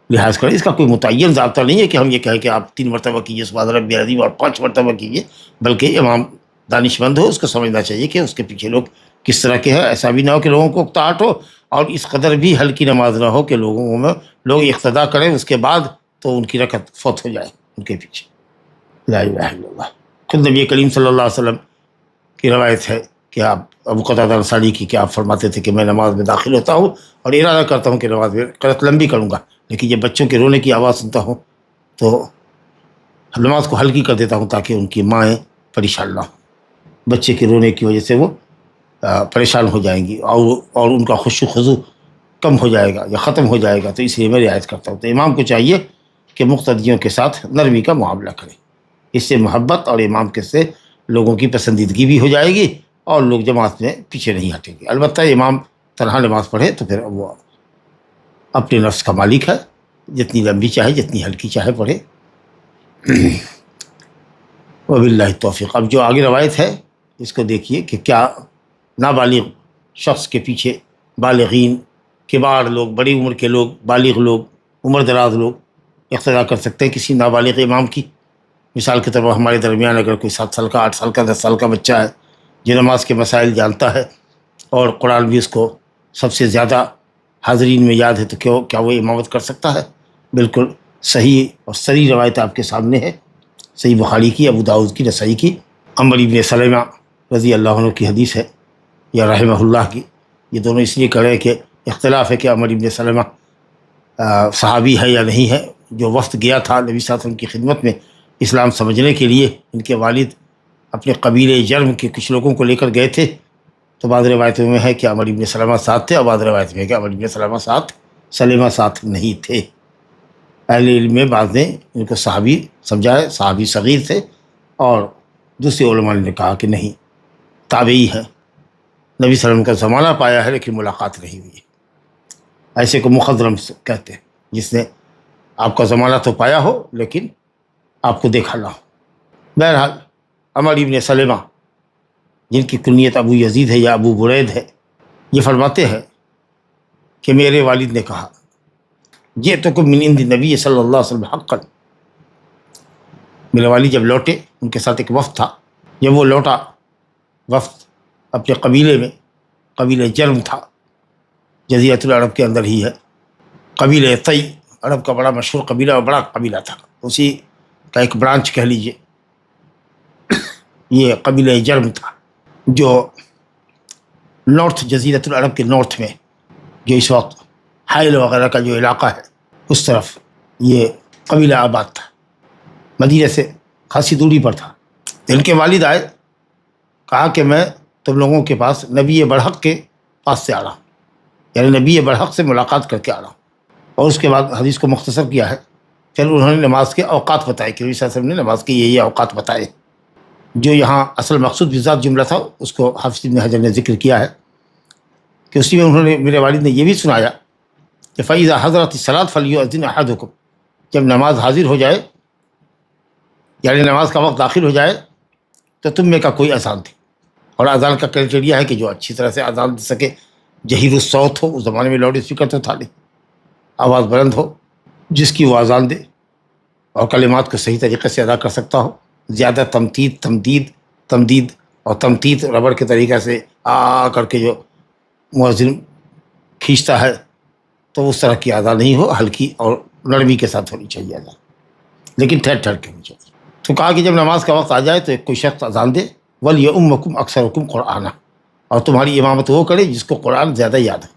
لحاظ کریں۔ اس کا کوئی متعین ضابطہ نہیں ہے کہ ہم یہ کہیں کہ آپ 3 مرتبہ کیجیے سبحان ربی العظیم اور 5 مرتبہ کیجیے، بلکہ امام دانش مند ہو، اس کو سمجھنا چاہیے کہ اس کے پیچھے لوگ کس طرح کے ہیں۔ ایسا بھی نہ ہو کہ لوگوں کو اکتاہٹ ہو، اور اس قدر بھی ہلکی نماز نہ ہو کہ لوگوں میں لوگ اقتدا کریں، اس کے بعد تو ان کی رکعت فوت ہو جائے ان کے پیچھے۔ لا الہ الا اللہ۔ خود نبی کریم صلی اللہ علیہ وسلم کی روایت ہے کہ آپ ابو قتادہ انصاری کی، کہ آپ فرماتے تھے کہ میں نماز میں داخل ہوتا ہوں اور ارادہ کرتا ہوں کہ نماز میں قرأت لمبی کروں گا، لیکن جب بچوں کے رونے کی آواز سنتا ہوں تو نماز کو ہلکی کر دیتا ہوں تاکہ ان کی مائیں پریشان نہ ہوں۔ بچے کے رونے کی وجہ سے وہ پریشان ہو جائیں گی اور ان کا خشوع و خضوع کم ہو جائے گا یا ختم ہو جائے گا، تو اس لیے میں رعایت کرتا ہوں۔ تو امام کو چاہیے کہ مقتدیوں کے ساتھ نرمی کا معاملہ کرے، اس سے محبت اور امام کے سے لوگوں کی پسندیدگی بھی ہو جائے گی اور لوگ جماعت میں پیچھے نہیں ہٹیں گے۔ البتہ امام تنہا نماز پڑھے تو پھر وہ اپنے نفس کا مالک ہے، جتنی لمبی چاہے جتنی ہلکی چاہے پڑھے۔ وباللہ التوفیق۔ اب جو آگے روایت ہے اس کو دیکھیے کہ کیا نابالغ شخص کے پیچھے بالغین، کبار لوگ، بڑی عمر کے لوگ، بالغ لوگ، عمر دراز لوگ اقتدا کر سکتے ہیں کسی نابالغ امام کی؟ مثال کے طور پر ہمارے درمیان اگر کوئی 7 سال کا، 8 سال کا، 10 سال کا بچہ ہے جو نماز کے مسائل جانتا ہے اور قرآن بھی اس کو سب سے زیادہ حاضرین میں یاد ہے، تو کیا وہ امامت کر سکتا ہے؟ بالکل صحیح اور صریح روایت آپ کے سامنے ہے، صحیح بخاری کی، ابو داؤد کی، نسائی کی، عمر بن سلمہ رضی اللہ عنہ کی حدیث ہے، یا رحمہ اللہ کی۔ یہ دونوں اس لیے کرے کہ اختلاف ہے کہ عمر بن سلمہ صحابی ہے یا نہیں ہے۔ جو وفد گیا تھا نبی صلی اللہ علیہ وسلم کی خدمت میں اسلام سمجھنے کے لیے، ان کے والد اپنے قبیلے جرم کے کچھ لوگوں کو لے کر گئے تھے، تو بعض روایتوں میں ہے کہ عمر بن سلمہ ساتھ تھے، اور بعض روایت میں ہے کہ عمر بن سلمہ ساتھ نہیں تھے۔ اہل علم میں بعض نے ان کو صحابی سمجھا ہے، صحابی صغیر تھے، اور دوسرے علماء نے کہا کہ نہیں، تابعی ہے، نبی صلی اللہ علیہ وسلم کا زمانہ پایا ہے لیکن ملاقات نہیں ہوئی ہے۔ ایسے کو مخضرم کہتے ہیں، جس نے آپ کا زمانہ تو پایا ہو لیکن آپ کو دیکھا نہ ہو۔ بہرحال عمر ابن سلمہ جن کی کنیت ابو یزید ہے یا ابو برید ہے، یہ فرماتے ہیں کہ میرے والد نے کہا جئتکم من عند نبی صلی اللہ علیہ وسلم حقا۔ میرے والد جب لوٹے، ان کے ساتھ ایک وفد تھا، جب وہ لوٹا وفد اپنے قبیلے میں، قبیلہ جرم تھا، جزیرۃ العرب کے اندر ہی ہے، قبیلہ طی عرب کا بڑا مشہور قبیلہ اور بڑا قبیلہ تھا، اسی کا ایک برانچ کہہ لیجیے، یہ قبیلہ جرم تھا جو نارتھ جزیرۃ العرب کے نارتھ میں، جو اس وقت حائل وغیرہ کا جو علاقہ ہے اس طرف یہ قبیلہ آباد تھا، مدینہ سے خاصی دوری پر تھا۔ ان کے والد آئے، کہا کہ میں تم لوگوں کے پاس نبی برحق کے پاس سے آ رہا ہوں، یعنی نبی برحق سے ملاقات کر کے آ رہا ہوں۔ اور اس کے بعد حدیث کو مختصر کیا ہے، پھر انہوں نے نماز کے اوقات بتائے کہ نبی صلی اللہ علیہ وسلم نے نماز کے یہ اوقات بتائے۔ جو یہاں اصل مقصود بذات جملہ تھا اس کو حافظ ابن حجر نے ذکر کیا ہے کہ اسی میں انہوں نے، میرے والد نے یہ بھی سنایا کہ فَإِذَا حَضَرَتِ الصَّلَاةُ فَلْيُؤَذِّنْ أَحَدُكُمْ، جب نماز حاضر ہو جائے، یعنی نماز کا وقت داخل ہو جائے تو تم میں کا کوئی اذان دے۔ اور اذان کا کرائٹیریا ہے کہ جو اچھی طرح سے اذان دے سکے، جہیر الصوت ہو، اس زمانے میں لاؤڈ اسپیکر تو تھا نہیں، آواز بلند ہو، جس کی وہ اذان دے اور کلمات کو صحیح طریقے سے ادا کر سکتا ہو، زیادہ تمدید اور تمطیط ربڑ کے طریقے سے کر کے جو مؤذن کھینچتا ہے تو اس طرح کی اذان نہیں ہو، ہلکی اور نرمی کے ساتھ ہونی چاہیے اذان، لیکن ٹھہر ٹھہر کے ہونی چاہیے۔ تو کہا کہ جب نماز کا وقت آ جائے تو ایک کوئی شخص اذان دے، وَلْيَؤُمَّكُمْ أَكْثَرُكُمْ قُرْآنًا، اور تمہاری امامت وہ کرے جس کو قرآن زیادہ یاد ہے۔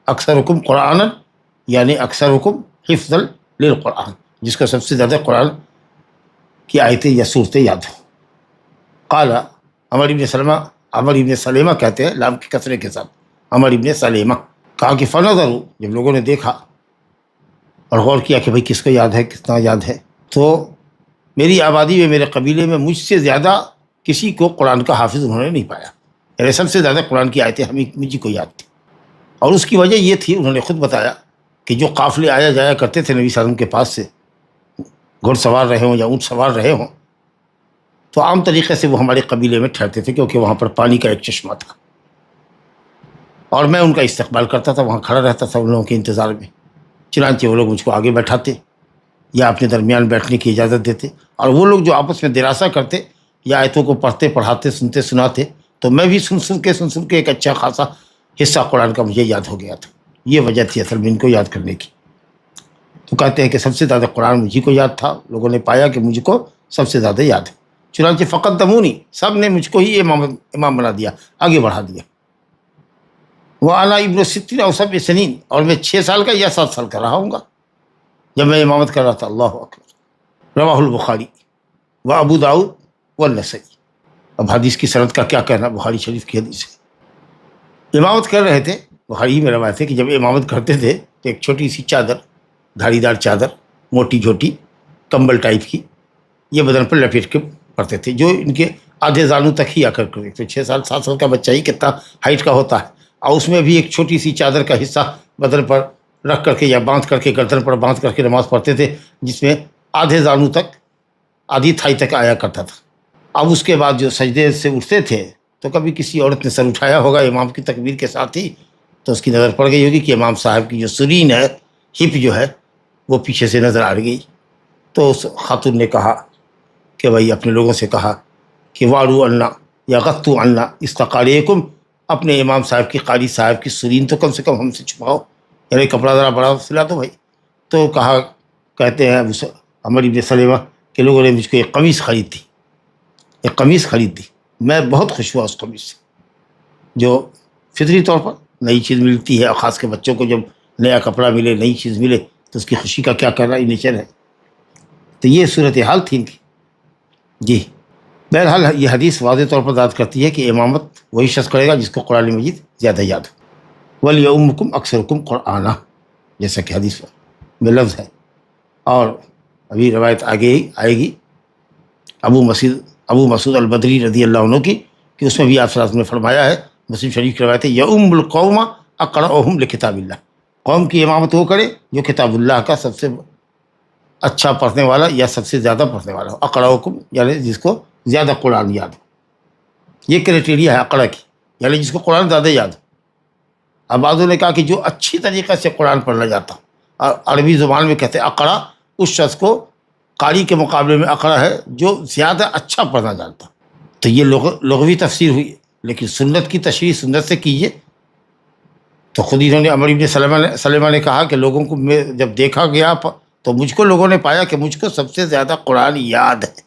اکثرکم قرآنًا یعنی اکثرکم حفظا للقرآن، جس کو سب سے زیادہ قرآن کی آیتیں یا صورتیں یاد ہوں۔ قال عمر ابن سلیمہ کہتے ہیں لام کی کسرے کے ساتھ، عمر ابن سلیمہ، کہا کہ فنظروا، جب لوگوں نے دیکھا اور غور کیا کہ بھئی کس کو یاد ہے، کتنا یاد ہے، تو میری آبادی میں، میرے قبیلے میں مجھ سے زیادہ کسی کو قرآن کا حافظ انہوں نے نہیں پایا، یعنی سب سے زیادہ قرآن کی آیتیں مجھے کو یاد تھی۔ اور اس کی وجہ یہ تھی، انہوں نے خود بتایا کہ جو قافلے آیا جایا کرتے تھے نبی صلی اللہ علیہ وسلم کے پاس سے، گھڑ سوار رہے ہوں یا اونٹ سوار رہے ہوں، تو عام طریقے سے وہ ہمارے قبیلے میں ٹھہرتے تھے، کیونکہ وہاں پر پانی کا ایک چشمہ تھا، اور میں ان کا استقبال کرتا تھا، وہاں کھڑا رہتا تھا ان لوگوں کے انتظار میں۔ چنانچہ وہ لوگ مجھ کو آگے بیٹھاتے یا اپنے درمیان بیٹھنے کی اجازت دیتے، اور وہ لوگ جو آپس میں دراسہ کرتے یا آیتوں کو پڑھتے پڑھاتے سنتے سناتے، تو میں بھی سن کے ایک اچھا خاصا حصہ قرآن کا مجھے یاد ہو گیا تھا۔ یہ وجہ تھی اصل میں ان کو یاد کرنے کی۔ تو کہتے ہیں کہ سب سے زیادہ قرآن مجھے کو یاد تھا، لوگوں نے پایا کہ مجھ کو سب سے زیادہ یاد ہے، چنانچہ فقدمونی، سب نے مجھ کو ہی امام بنا دیا، آگے بڑھا دیا۔ وَأَنَا ابْنُ 6 أو 7 سنین، اور میں 6 سال کا یا 7 سال کا رہا ہوں گا جب میں امامت کر رہا تھا۔ اللہ اکبر۔ رواہ البخاری و ابو داؤد والنسائی۔ اب حدیث کی سند کا کیا کہنا، بخاری شریف کی حدیث ہے۔ امامت کر رہے تھے، بخاری میں روایت ہے کہ جب امامت کرتے تھے تو ایک چھوٹی سی چادر، دھاری دار چادر، موٹی جھوٹی کمبل ٹائپ کی، یہ بدن پر لپیٹ کے پڑتے تھے، جو ان کے آدھے زانو تک ہی آ کر کرتے تھے۔ 6 سال 7 سال کا بچہ ہی کتنا ہائٹ کا ہوتا ہے، اور اس میں بھی ایک چھوٹی سی چادر کا حصہ بدن پر رکھ کر کے یا باندھ کر کے، گردن پر باندھ کر کے نماز پڑھتے تھے، جس میں آدھے زانو تک، آدھی تھائی تک آیا کرتا تھا۔ اب اس کے بعد جو سجدے سے اٹھتے تھے تو کبھی کسی عورت نے سر اٹھایا ہوگا امام کی تکبیر کے ساتھ ہی، تو اس کی نظر پڑ گئی ہوگی کہ امام صاحب کی جو سرین ہے، ہپ جو ہے، وہ پیچھے سے نظر آ گئی۔ تو اس خاتون نے کہا کہ بھائی اپنے لوگوں سے کہا کہ وارو اللہ یا غتو اللہ استقاریکم، اپنے امام صاحب کی، قاری صاحب کی سرین تو کم سے کم ہم سے چھپاؤ، یعنی کپڑا ذرا بڑا سلا دو بھائی۔ تو کہتے ہیں عمر ابن سلیمہ کہ لوگوں نے مجھ کو ایک قمیص خرید دی، میں بہت خوش ہوا اس قمیص سے، جو فطری طور پر نئی چیز ملتی ہے، اور خاص کے بچوں کو جب نیا کپڑا ملے، نئی چیز ملے، تو اس کی خوشی کا کیا کہنا، یہ نیچر ہے۔ تو یہ صورتحال تھی ان کی۔ جی بہرحال یہ حدیث واضح طور پر ذات کرتی ہے کہ امامت وہی شخص کرے گا جس کو قرآن مجید زیادہ یاد ہو۔ وَلْيَؤُمُّكُمْ أَكْثَرُكُمْ قُرْآنًا، جیسا کہ حدیث میں لفظ ہے، اور ابھی روایت آگے ہی آئے گی ابو مسعود البدری رضی اللہ عنہ کی، کہ اس میں بھی آپ صلی اللہ علیہ وسلم نے فرمایا ہے، مسلم شریف کی روایت ہے، یؤم القوم اقرأہم لکتاب اللہ، قوم کی امامت وہ کرے جو کتاب اللہ کا سب سے اچھا پڑھنے والا یا سب سے زیادہ پڑھنے والا ہو، اقرأکم یعنی جس کو زیادہ قرآن یاد ہو، یہ کرائٹیریا ہے اقرا کی، یعنی جس کو قرآن زیادہ یاد ہو۔ اب بعضوں نے کہا کہ جو اچھی طریقے سے قرآن پڑھنا جاتا، عربی زبان میں کہتے ہیں اقرا، اس شخص کو قاری کے مقابلے میں اقرا ہے جو زیادہ اچھا پڑھنا جانتا۔ تو یہ لغوی تفسیر ہوئی، لیکن سنت کی تشریح سنت سے کیجیے۔ تو خود انہوں نے عمر ابن سلمہ نے کہا کہ لوگوں کو میں جب دیکھا گیا تو مجھ کو لوگوں نے پایا کہ مجھ کو سب سے زیادہ قرآن یاد ہے۔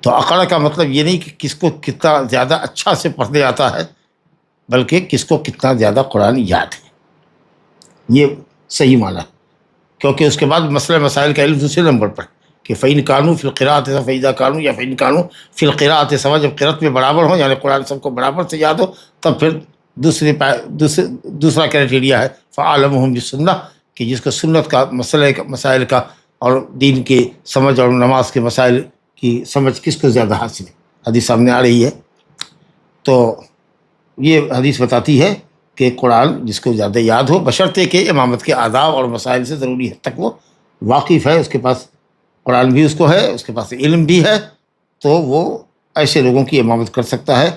تو اقرا کا مطلب یہ نہیں کہ کس کو کتنا زیادہ اچھا سے پڑھنے آتا ہے، بلکہ کس کو کتنا زیادہ قرآن یاد ہے، یہ صحیح معنی ہے۔ کیونکہ اس کے بعد مسئلہ مسائل کا علم دوسرے نمبر پر کہ فَإِنْ كَانُوا فِي الْقِرَاءَةِ فَإِذَا كَانُوا یا فَإِنْ كَانُوا فِي الْقِرَاءَةِ سوا، جب قرأت میں برابر ہوں یعنی قرآن سب کو برابر سے یاد ہو، تب پھر دوسرا کرائٹیریا ہے فَعَالَمُهُمْ بِالسُنَّةِ، کہ جس کو سنت کا مسائل کا اور دین کے سمجھ اور نماز کے مسائل کی سمجھ کس کو زیادہ حاصل ہے۔ حدیث سامنے آ رہی ہے، تو یہ حدیث بتاتی ہے کہ قرآن جس کو زیادہ یاد ہو، بشرطے کہ امامت کے آداب اور مسائل سے ضروری حد تک وہ واقف ہے، اس کے پاس قرآن بھی اس کو ہے، اس کے پاس علم بھی ہے، تو وہ ایسے لوگوں کی امامت کر سکتا ہے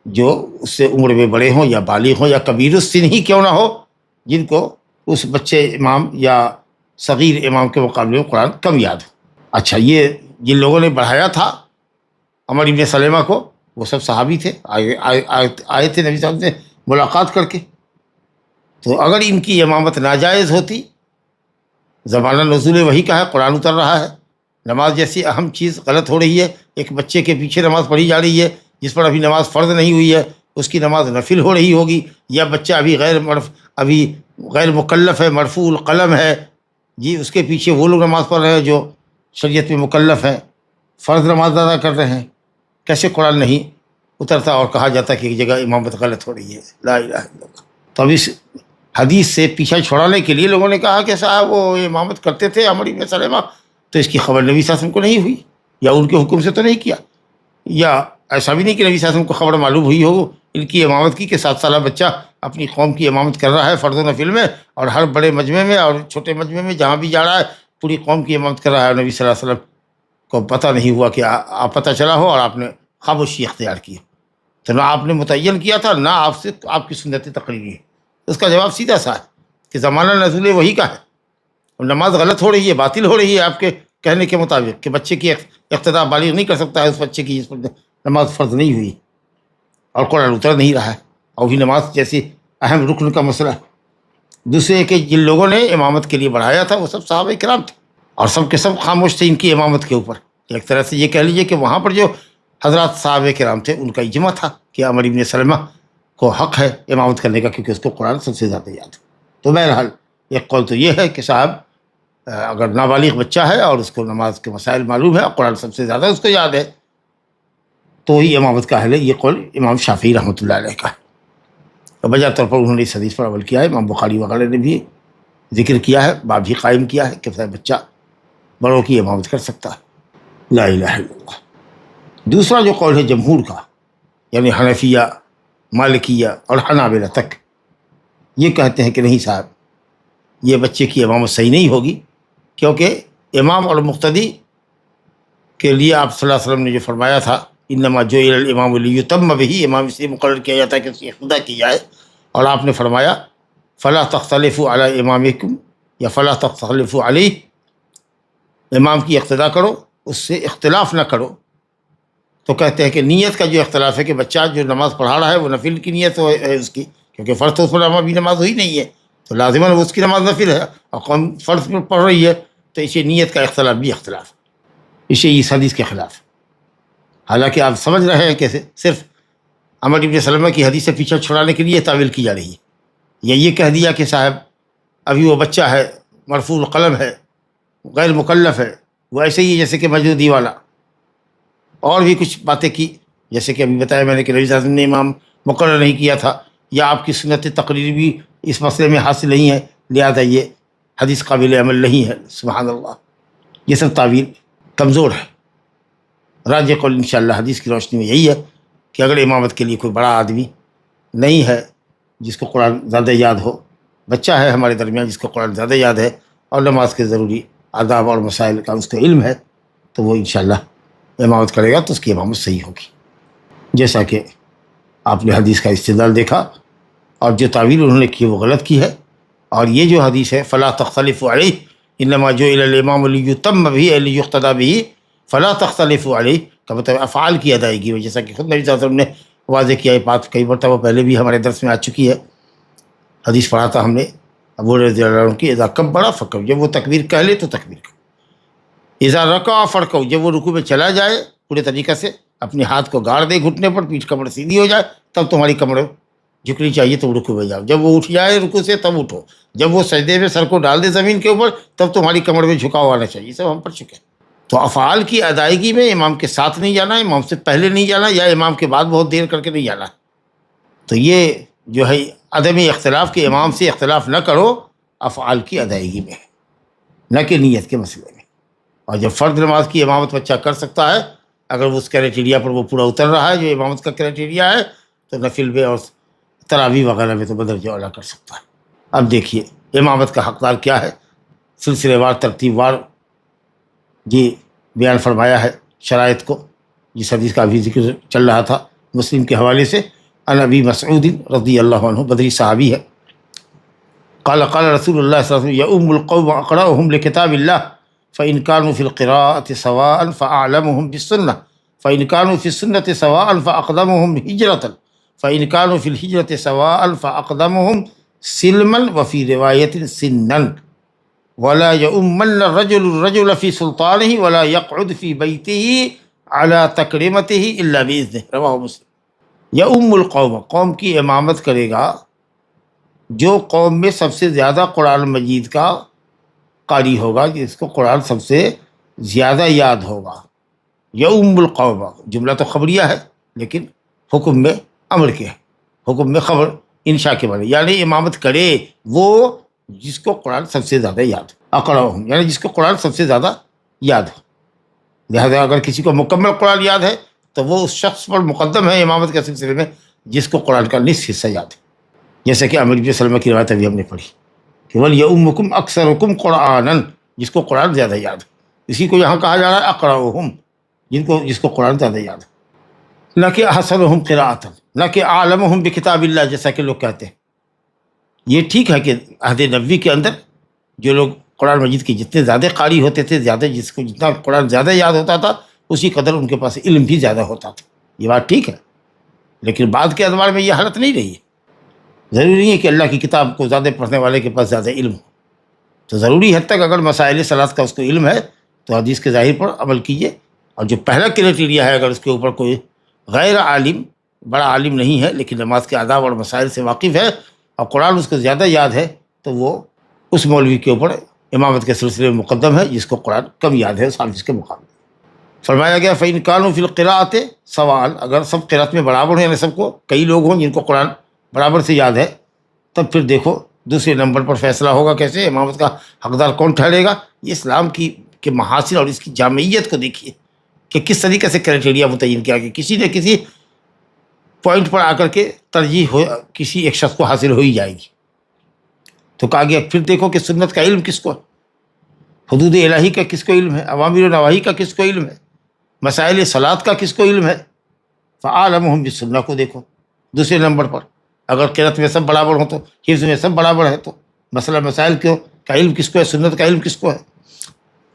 جو اس سے عمر میں بڑے ہوں یا بالغ ہوں یا کبیر السن ہی کیوں نہ ہو، جن کو اس بچے امام یا صغیر امام کے مقابلے میں قرآن کم یاد ہو۔ اچھا، یہ جن لوگوں نے بڑھایا تھا عمر ابن سلمہ کو، وہ سب صحابی تھے، آئے تھے نبی صلی اللہ علیہ وسلم سے ملاقات کر کے۔ تو اگر ان کی امامت ناجائز ہوتی، زمانہ نزول وحی کا ہے، قرآن اتر رہا ہے، نماز جیسی اہم چیز غلط ہو رہی ہے، ایک بچے کے پیچھے نماز پڑھی جا رہی ہے جس پر ابھی نماز فرض نہیں ہوئی ہے، اس کی نماز نفل ہو رہی ہوگی، یا بچہ ابھی غیر مکلف ہے، مرفوع القلم ہے، جی اس کے پیچھے وہ لوگ نماز پڑھ رہے ہیں جو شریعت میں مکلف ہیں، فرض نماز ادا کر رہے ہیں، کیسے قرآن نہیں اترتا اور کہا جاتا کہ ایک جگہ امامت غلط ہو رہی ہے؟ لا الہ الا اللہ۔ تو اب اس حدیث سے پیچھا چھڑانے کے لیے لوگوں نے کہا کہ صاحب وہ امامت کرتے تھے عمر بن سلمہ، تو اس کی خبر نبی صلی اللہ علیہ وسلم کو نہیں ہوئی، یا ان کے حکم سے تو نہیں کیا، یا ایسا بھی نہیں کہ نبی صلی اللہ علیہ وسلم کو خبر معلوم ہوئی ہو ان کی امامت کی کہ 7 سالہ بچہ اپنی قوم کی امامت کر رہا ہے فرض و نفل میں، اور ہر بڑے مجمع میں اور چھوٹے مجمع میں جہاں بھی جا رہا ہے پوری قوم کی امامت کر رہا ہے، اور نبی صلی اللہ علیہ وسلم کو پتہ نہیں ہوا کہ آپ پتہ چلا ہو اور آپ نے خاموشی اختیار کی، تو نہ آپ نے متعین کیا تھا، نہ آپ کی سنت تقریری ہے۔ اس کا جواب سیدھا سا ہے کہ زمانہ نزول وحی کا ہے، اور نماز غلط ہو رہی ہے، باطل ہو رہی ہے آپ کے کہنے کے مطابق کہ بچے کی اقتداء بالغ نہیں کر سکتا ہے اس بچے کی جس پر نماز فرض نہیں ہوئی اور قرآن اتر نہیں رہا ہے، اور بھی نماز جیسی اہم رکن کا مسئلہ ہے۔ دوسرے کہ جن لوگوں نے امامت کے لیے بڑھایا تھا وہ سب صحابہ کرام تھے، اور سب کے سب خاموش تھے ان کی امامت کے اوپر۔ ایک طرح سے یہ کہہ لیجیے کہ وہاں پر جو حضرات صحابہ کرام تھے ان کا اجماع تھا کہ عمر بن سلمہ کو حق ہے امامت کرنے کا، کیونکہ اس کو قرآن سب سے زیادہ یاد ہے۔ تو بہرحال ایک قول تو یہ ہے کہ صاحب اگر نابالغ بچہ ہے اور اس کو نماز کے مسائل معلوم ہے اور قرآن سب سے زیادہ اس کو یاد ہے تو ہی امامت کا اہل ہے، یہ قول امام شافعی رحمۃ اللہ علیہ کا ہے۔ اور بجا طور پر انہوں نے اس حدیث پر عمل کیا ہے، امام بخاری وغیرہ نے بھی ذکر کیا ہے، باب بھی قائم کیا ہے کہ بچہ بڑوں کی امامت کر سکتا ہے۔ لا الہ الا اللہ۔ دوسرا جو قول ہے جمہور کا، یعنی حنفیہ، مالکیہ اور حنابلہ تک، یہ کہتے ہیں کہ نہیں صاحب یہ بچے کی امامت صحیح نہیں ہوگی، کیونکہ امام اور مقتدی کے لیے آپ صلی اللہ علیہ وسلم نے جو فرمایا تھا انما جعل الامام لیتم بہ، امام اس لیے مقرر کیا جاتا ہے کہ اس کی اقتداء کی جائے، اور آپ نے فرمایا فلا تختلفوا علی امامکم یا فلا تختلفوا علیہ، امام کی اقتداء کرو اس سے اختلاف نہ کرو۔ تو کہتے ہیں کہ نیت کا جو اختلاف ہے کہ بچہ جو نماز پڑھا رہا ہے وہ نفل کی نیت ہے اس کی، کیونکہ فرض تو اس پر ابھی نماز ہوئی نہیں ہے تو لازماً وہ اس کی نماز نفل ہے، اور قوم فرض پر پڑھ رہی ہے، تو اسے نیت کا اختلاف بھی اختلاف، اسے اس حدیث کے خلاف۔ حالانکہ آپ سمجھ رہے ہیں کہ صرف عمر بن سلمہ کی حدیث سے پیچھا چھڑانے کے لیے تعویل کی جا رہی ہے، یا یہ کہہ دیا کہ صاحب ابھی وہ بچہ ہے، مرفوع القلم ہے، غیر مکلف ہے، وہ ایسے ہی جیسے کہ مجدودی والا، اور بھی کچھ باتیں کی جیسے کہ ابھی بتایا میں نے کہ نبی صلی اللہ علیہ وسلم نے امام مقرر نہیں کیا تھا، یا آپ کی سنت تقریر بھی اس مسئلے میں حاصل نہیں ہے، لہذا یہ حدیث قابل عمل نہیں ہے۔ سبحان اللہ، یہ سب تعویل کمزور ہے۔ راجح قول انشاءاللہ حدیث کی روشنی میں یہی ہے کہ اگر امامت کے لیے کوئی بڑا آدمی نہیں ہے جس کو قرآن زیادہ یاد ہو، بچہ ہے ہمارے درمیان جس کو قرآن زیادہ یاد ہے اور نماز کے ضروری آداب اور مسائل کا اس کو علم ہے تو وہ انشاءاللہ امامت کرے گا تو اس کی امامت صحیح ہوگی. جیسا کہ آپ نے حدیث کا استدلال دیکھا، اور جو تعویل انہوں نے کی وہ غلط کی ہے. اور یہ جو حدیث ہے فلا تختلفوا علیہ انما جعل الامام لیتم به لیقتدى به فلا تختلفوا علیہ کا مطلب افعال کی ادائیگی میں، جیسا کہ خود نبی صلی اللہ علیہ وسلم نے واضح کیا. یہ بات کئی مرتبہ پہلے بھی ہمارے درس میں آ چکی ہے، حدیث پڑھا تھا ہم نے ابو رضی اللہ عنہ کی، اذا کبر فکبر، جب وہ تکبیر کہہ لے تو تکبیر کرو، اذا رکع فرکعوا، جب وہ رکوع میں چلا جائے پورے طریقے سے اپنے ہاتھ کو گاڑ دے گھٹنے پر، پیٹھ کمر سیدھی ہو جائے، تب تمہاری کمر جھکنی چاہیے، تو رکوع میں جاؤ. جب وہ اٹھ جائے رکوع سے تب اٹھو، جب وہ سجدے میں سر کو ڈال دے زمین کے اوپر تب تمہاری کمر میں جھکاؤ آنا چاہیے. سب ہم پڑھ چکے ہیں. تو افعال کی ادائیگی میں امام کے ساتھ نہیں جانا، امام سے پہلے نہیں جانا، یا امام کے بعد بہت دیر کر کے نہیں جانا. تو یہ جو ہے عدم اختلاف کے امام سے اختلاف نہ کرو افعال کی ادائیگی میں، نہ کہ نیت کے مسئلے میں. اور جب فرض نماز کی امامت بچہ کر سکتا ہے اگر اس کرائٹیریا پر وہ پورا اتر رہا ہے جو امامت کا کرائٹیریا ہے، تو نفل میں اور تراویح وغیرہ میں تو بدرجہ اعلیٰ کر سکتا ہے. اب دیکھیے امامت کا حقدار کیا ہے، سلسلے وار ترتیب وار جی بیان فرمایا ہے شرائط کو. جس حدیث کا ابھی ذکر چل رہا تھا مسلم کے حوالے سے، عن ابی مسعود رضی اللہ عنہ، بدری صحابی ہے، قال قال رسول اللہ صلی اللہ علیہ وسلم یؤم القوم اقرأهم لکتاب اللہ فإن كانوا في القراءة سواء فأعلمهم بالسنة فإن كانوا في السنة سواء فأقدمهم هجرة فإن كانوا في الهجرة سواء فأقدمهم سلما وفي رواية سنا ولا يؤمن الرجل في سلطانه ولا يقعد في بيته على تكريمته إلا بإذنه رواه مسلم. یؤم القوم، قوم کی امامت کرے گا جو قوم میں سب سے زیادہ قرآن مجید کا قاری ہوگا، جس کو قرآن سب سے زیادہ یاد ہوگا. یؤم القوم جملہ تو خبریہ ہے لیکن حکم میں امر کے ہے، حکم میں خبر انشاء کے بارے، یعنی امامت کرے وہ جس کو قرآن سب سے زیادہ یاد ہو. اقرأہم یعنی جس کو قرآن سب سے زیادہ یاد ہو. لہذا اگر کسی کو مکمل قرآن یاد ہے تو وہ اس شخص پر مقدم ہے امامت کے سلسلے میں جس کو قرآن کا نصف حصہ یاد ہے. جیسے کہ عمر بن سلمہ کی روایت ابھی ہم نے پڑھی کہ وَلْيَؤُمُّكُمْ أَكْثَرُكُمْ قُرْآنًا، جس کو قرآن زیادہ یاد ہے. اسی کو یہاں کہا جا رہا ہے اقرأہم، جس کو قرآن زیادہ یاد ہے، نہ کہ احسنہم قراءۃ، نہ کہ اعلمہم بکتاب اللہ، جیسا کہ لوگ کہتے ہیں. یہ ٹھیک ہے کہ عہد نبوی کے اندر جو لوگ قرآن مجید کے جتنے زیادہ قاری ہوتے تھے، زیادہ جس کو جتنا قرآن زیادہ یاد ہوتا تھا اسی قدر ان کے پاس علم بھی زیادہ ہوتا تھا. یہ بات ٹھیک ہے، لیکن بعد کے ادوار میں یہ حالت نہیں رہی ہے. ضروری نہیں ہے کہ اللہ کی کتاب کو زیادہ پڑھنے والے کے پاس زیادہ علم ہو. تو ضروری حد تک اگر مسائل صلاۃ کا اس کو علم ہے تو حدیث کے ظاہر پر عمل کیجیے. اور جو پہلا کرائٹیریا ہے اگر اس کے اوپر کوئی غیر عالم، بڑا عالم نہیں ہے لیکن نماز کے آداب اور مسائل سے واقف ہے اور قرآن اس کو زیادہ یاد ہے، تو وہ اس مولوی کے اوپر امامت کے سلسلے میں مقدم ہے جس کو قرآن کم یاد ہے اس حافظ کے مقابلے. فرمایا گیا فَإِن كَانُوا فِي الْقِرَاءَةِ سَوَاءً، اگر سب قرأت میں برابر ہوں، یعنی سب کو کئی لوگ ہوں جن کو قرآن برابر سے یاد ہے، تب پھر دیکھو دوسرے نمبر پر فیصلہ ہوگا کیسے امامت کا حقدار کون ٹھہرے گا. یہ اسلام کی کے محاسن اور اس کی جامعیت کو دیکھیے کہ کس طریقے سے کرائٹیریا متعین کیا کہ کسی نہ کسی پوائنٹ پر آ کر کے ترجیح ہو کسی ایک شخص کو حاصل ہو ہی جائے گی. تو کہا گیا پھر دیکھو کہ سنت کا علم کس کو ہے، حدود الہی کا کس کو علم ہے، اوامر و نواہی کا کس کو علم ہے، مسائل صلاۃ کا کس کو علم ہے. فعالمہم بالسنہ کو دیکھو دوسرے نمبر پر. اگر قرأت میں سب برابر ہوں تو حفظ میں سب برابر ہے تو مسئلہ مسائل کا علم کس کو ہے، سنت کا علم کس کو ہے.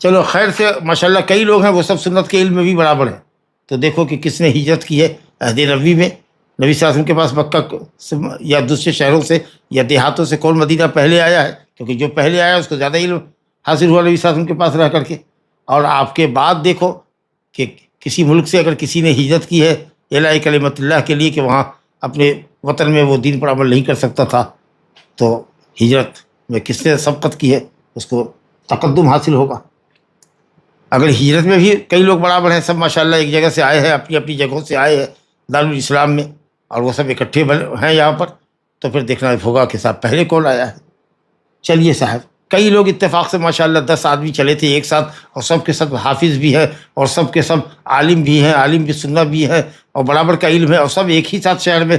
چلو خیر سے ماشاءاللہ کئی لوگ ہیں وہ سب سنت کے علم میں بھی برابر ہیں. تو دیکھو کہ کس نے ہجرت کی ہے عہد نبوی میں. نبی صلی اللہ علیہ وسلم کے پاس مکہ سے یا دوسرے شہروں سے یا دیہاتوں سے کون مدینہ پہلے آیا ہے، کیونکہ جو پہلے آیا اس کو زیادہ علم حاصل ہوا نبی صلی اللہ علیہ وسلم کے پاس رہ کر کے. اور آپ کے بعد دیکھو کہ کسی ملک سے اگر کسی نے ہجرت کی ہے اعلاء کلمت اللہ کے لیے کہ وہاں اپنے وطن میں وہ دین پر عمل نہیں کر سکتا تھا، تو ہجرت میں کس نے سبقت کی ہے اس کو تقدم حاصل ہوگا. اگر ہجرت میں بھی کئی لوگ برابر ہیں، سب ماشاءاللہ ایک جگہ سے آئے ہیں، اپنی اپنی جگہوں سے آئے ہیں دارالاسلام میں، اور وہ سب اکٹھے ہیں یہاں پر، تو پھر دیکھنا ہوگا کہ صاحب پہلے کون آیا ہے. چلیے صاحب کئی لوگ اتفاق سے ماشاءاللہ 10 آدمی چلے تھے ایک ساتھ، اور سب کے سب حافظ بھی ہے اور سب کے سب عالم بھی ہیں، عالم بھی سننا بھی ہے اور برابر کا علم ہے، اور سب ایک ہی ساتھ شہر میں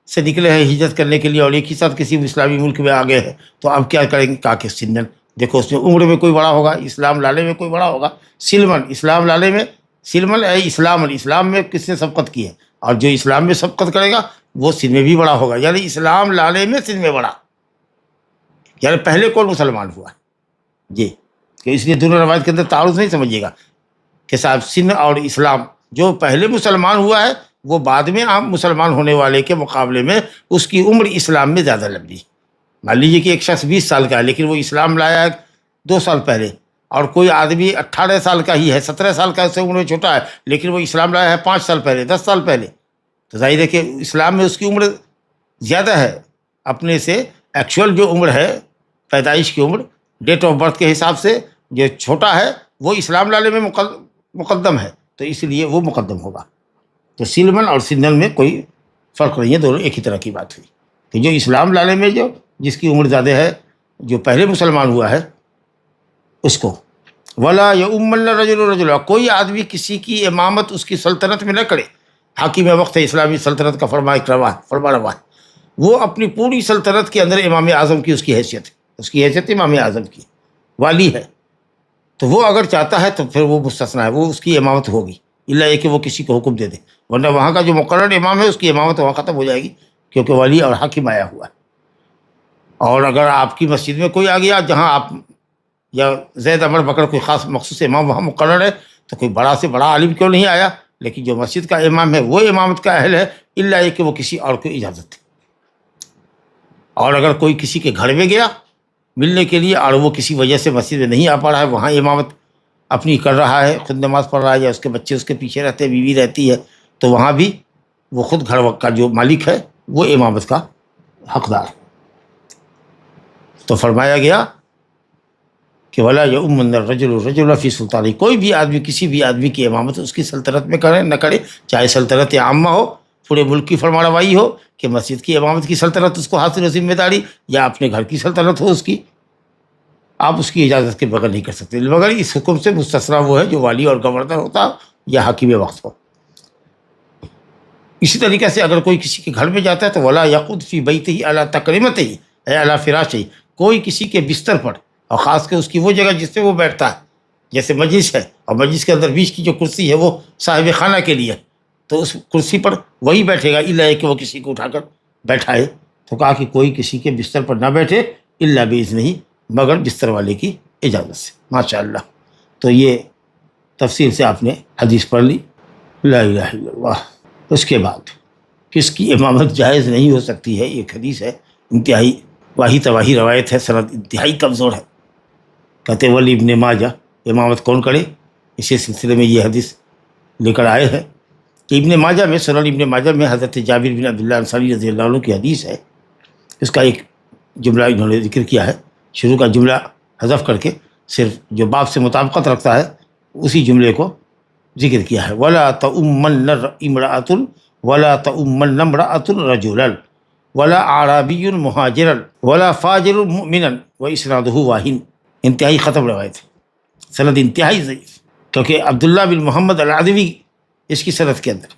سے نکلے ہیں ہجرت کرنے کے لیے اور ایک ہی ساتھ کسی اسلامی ملک میں آ گئے ہیں. تو اب کیا کریں گے؟ کہا کہ سنن دیکھو اس میں عمر میں کوئی بڑا ہوگا، اسلام لانے میں کوئی بڑا ہوگا، سلمن اسلام لانے میں، سلمن اے اسلام، اسلام میں کس نے سبقت کی ہے، اور جو اسلام میں سبقت کرے گا وہ سن میں بھی بڑا ہوگا، یعنی اسلام لانے میں سن میں بڑا، یعنی پہلے کون مسلمان ہوا جی. کہ اس لیے دونوں روایت کے اندر تعارض نہیں سمجھیے گا کہ صاحب سن اور اسلام، جو پہلے مسلمان ہوا ہے وہ بعد میں عام مسلمان ہونے والے کے مقابلے میں اس کی عمر اسلام میں زیادہ لمبی. مان لیجیے کہ ایک شخص 20 سال کا ہے لیکن وہ اسلام لایا ہے 2 سال پہلے، اور کوئی آدمی 18 سال کا ہی ہے، 17 سال کا، اس سے عمر میں چھوٹا ہے لیکن وہ اسلام لایا ہے 5 سال پہلے، 10 سال پہلے، تو ظاہر ہے کہ اسلام میں اس کی عمر زیادہ ہے اپنے سے. ایکچوئل جو عمر ہے، پیدائش کی عمر، ڈیٹ آف برتھ کے حساب سے جو چھوٹا ہے وہ اسلام لانے میں مقدم ہے، تو اس لیے وہ مقدم ہوگا. تو سلمن اور سنن میں کوئی فرق نہیں ہے، دونوں ایک ہی طرح کی بات ہوئی کہ جو اسلام لانے میں جو جس کی عمر زیادہ ہے، جو پہلے مسلمان ہوا ہے اس کو. ولا یؤمن رجل رجلا، کوئی آدمی کسی کی امامت اس کی سلطنت میں نہ کرے. حاکم وقت ہے اسلامی سلطنت کا فرما روا ہے، وہ اپنی پوری سلطنت کے اندر امام اعظم کی اس کی حیثیت ہے، اس کی حیثیت امام اعظم کی، والی ہے، تو وہ اگر چاہتا ہے تو پھر وہ مستثنا ہے، وہ اس کی امامت ہوگی، الا یہ کہ وہ کسی کو حکم دے دے، ورنہ وہاں کا جو مقرر امام ہے اس کی امامت وہاں ختم ہو جائے گی، کیونکہ ولی اور حاکم آیا ہوا ہے. اور اگر آپ کی مسجد میں کوئی آ گیا جہاں آپ یا زید امر بکر کوئی خاص مخصوص امام وہاں مقرر ہے، تو کوئی بڑا سے بڑا عالم کیوں نہیں آیا، لیکن جو مسجد کا امام ہے وہ امامت کا اہل ہے، الا یہ کہ وہ کسی اور کو اجازت دے. اور اگر کوئی کسی کے گھر میں گیا ملنے کے لیے اور وہ کسی وجہ سے مسجد میں نہیں آ پا رہا ہے، وہاں امامت اپنی کر رہا ہے، خود نماز پڑھ رہا ہے یا اس کے بچے اس کے پیچھے رہتے ہیں، بیوی رہتی ہے، تو وہاں بھی وہ خود گھر کا جو مالک ہے وہ امامت کا حقدار ہے. تو فرمایا گیا کہ ولا یؤمن الرجل الرجل فی سلطانی، کوئی بھی آدمی کسی بھی آدمی کی امامت اس کی سلطنت میں کرے نہ کرے، چاہے سلطنت عامہ ہو، پورے ملک کی فرما روائی ہو، کہ مسجد کی امامت کی سلطنت اس کو حاصل ہو ذمہ داری، یا اپنے گھر کی سلطنت ہو اس کی، آپ اس کی اجازت کے بغیر نہیں کر سکتے، مگر اس حکم سے مستثنا وہ ہے جو والی اور گورنر ہوتا یا حاکم وقت ہو. اسی طریقے سے اگر کوئی کسی کے گھر میں جاتا ہے تو ولا یقعد فی بیتہ علی تکریمتہ اے علی فراشہ، کوئی کسی کے بستر پر، اور خاص کر اس کی وہ جگہ جس سے وہ بیٹھتا ہے، جیسے مجلس ہے اور مجلس کے اندر بیچ کی جو کرسی ہے وہ صاحب خانہ کے لیے، تو اس کرسی پر وہی بیٹھے گا، الا کہ وہ کسی کو اٹھا کر بیٹھائے. تو کہا کہ کوئی کسی کے بستر پر نہ بیٹھے الا باذنہ، مگر بستر والے کی اجازت سے. ماشاء اللہ. تو یہ تفصیل سے آپ نے حدیث پڑھ لی. لا الہ الا اللہ. اس کے بعد کس کی امامت جائز نہیں ہو سکتی ہے، ایک حدیث ہے انتہائی واہی تواہی روایت ہے، سند انتہائی کمزور ہے. کہتے ہیں ولی ابن ماجہ، امامت کون کرے، اسی سلسلے میں یہ حدیث لے کر آئے ہیں کہ ابن ماجہ میں، سنن ابن ماجہ میں حضرت جابر بن عبداللہ انصاری رضی اللہ عنہ کی حدیث ہے. اس کا ایک جملہ انہوں نے ذکر کیا ہے، شروع کا جملہ حذف کر کے صرف جو باب سے مطابقت رکھتا ہے اسی جملے کو ذکر کیا ہے. ولا تؤمن امرأۃ ولا تؤمن امرأۃ رجلا ولا اعرابی مہاجرا ولا فاجر مؤمنا واسنادہ واہن. انتہائی ختم روایت ہے، سند انتہائی ضعیف، کیونکہ عبداللہ بن محمد العدوی اس کی سند کے اندر،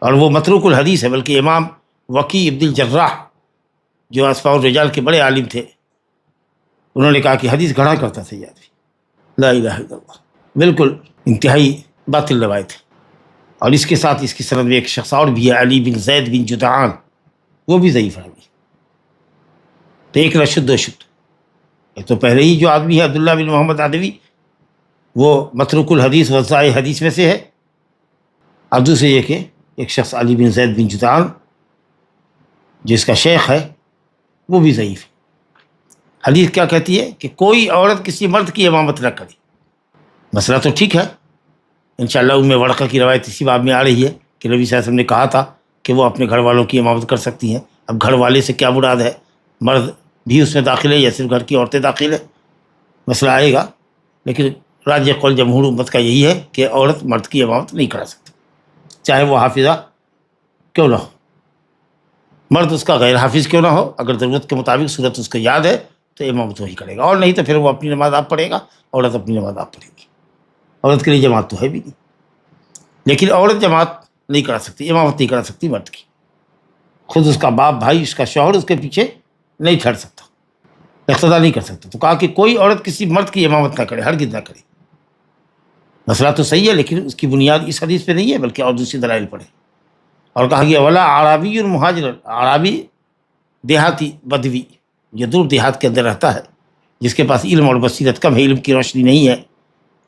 اور وہ متروک الحدیث ہے. بلکہ امام وکی ابن الجراح جو اسماء الرجال کے بڑے عالم تھے، انہوں نے کہا کہ حدیث گھڑا کرتا تھا یہ آدمی. لا الہ الا اللہ. بالکل انتہائی باطل روایت ہے. اور اس کے ساتھ اس کی سند میں ایک شخص اور بھی ہے، علی بن زید بن جدعان، وہ بھی ضعیف راوی. تو ایک رشد دو شد. ایک تو پہلے ہی جو آدمی ہے عبداللہ بن محمد عدوی، وہ متروک الحدیث وضاع حدیث میں سے ہے، اور دوسرے یہ کہ ایک شخص علی بن زید بن جدعان جس کا شیخ ہے وہ بھی ضعیف ہے. حدیث کیا کہتی ہے کہ کوئی عورت کسی مرد کی امامت نہ کرے. مسئلہ تو ٹھیک ہے، انشاءاللہ ام ورقہ کی روایت اسی باب میں آ رہی ہے کہ نبی صلی اللہ علیہ وسلم نے کہا تھا کہ وہ اپنے گھر والوں کی امامت کر سکتی ہیں. اب گھر والے سے کیا مراد ہے، مرد بھی اس میں داخل ہے یا صرف گھر کی عورتیں داخل ہے، مسئلہ آئے گا. لیکن راجح قول جمہور امت کا یہی ہے کہ عورت مرد کی امامت نہیں کرا سکتی، چاہے وہ حافظہ کیوں نہ ہو، مرد اس کا غیر حافظ کیوں نہ ہو. اگر ضرورت کے مطابق صورت اس کو یاد ہے تو امامت وہی کرے گا، اور نہیں تو پھر وہ اپنی نماز آپ پڑھے گا، عورت اپنی نماز آپ پڑھے گی. عورت کے لیے جماعت تو ہے بھی نہیں، لیکن عورت جماعت نہیں کرا سکتی، امامت نہیں کرا سکتی مرد کی. خود اس کا باپ بھائی، اس کا شوہر اس کے پیچھے نہیں ٹھہر سکتا. اقتدا نہیں کر سکتا. تو کہا کہ کوئی عورت کسی مرد کی امامت نہ کرے، ہرگز نہ کرے. مسئلہ تو صحیح ہے لیکن اس کی بنیاد اس حدیث پہ نہیں ہے بلکہ اور دوسری دلائل پر ہے. اور کہا گیا ولا اعرابی مہاجر، اعرابی دیہاتی بدوی جو دور دیہات کے اندر رہتا ہے، جس کے پاس علم اور بصیرت کم ہے، علم کی روشنی نہیں ہے،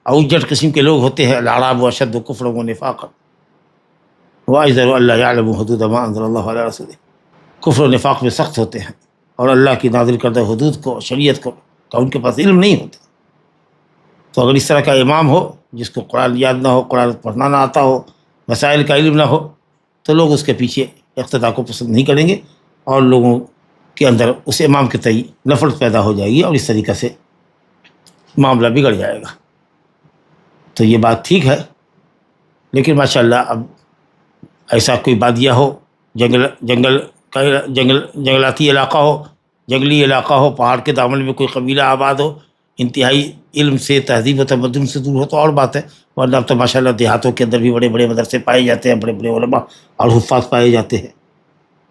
اوجٹ قسم کے لوگ ہوتے ہیں. الاعراب اشد کفرا ونفاقا واجدر اللہ یعلم حدود ما انزل اللہ علی رسولہ. کفر و نفاق میں سخت ہوتے ہیں اور اللہ کی نازل کردہ حدود کو، شریعت کو کا ان کے پاس علم نہیں ہوتا. تو اگر اس طرح کا امام ہو جس کو قرآن یاد نہ ہو، قرآن پڑھنا نہ آتا ہو، مسائل کا علم نہ ہو، تو لوگ اس کے پیچھے اقتدا کو پسند نہیں کریں گے اور لوگوں کے اندر اس امام کے تئیں نفرت پیدا ہو جائے گی اور اس طریقے سے معاملہ بگڑ جائے گا. تو یہ بات ٹھیک ہے، لیکن ماشاءاللہ اب ایسا کوئی بادیہ ہو، جنگلاتی علاقہ ہو، جنگلی علاقہ ہو، پہاڑ کے دامن میں کوئی قبیلہ آباد ہو، انتہائی علم سے، تہذیب و تمدن سے دور ہو تو اور بات ہے. ورنہ اب تو ماشاءاللہ دیہاتوں کے اندر بھی بڑے بڑے مدرسے پائے جاتے ہیں، بڑے بڑے علماء اور حفاظ پائے جاتے ہیں.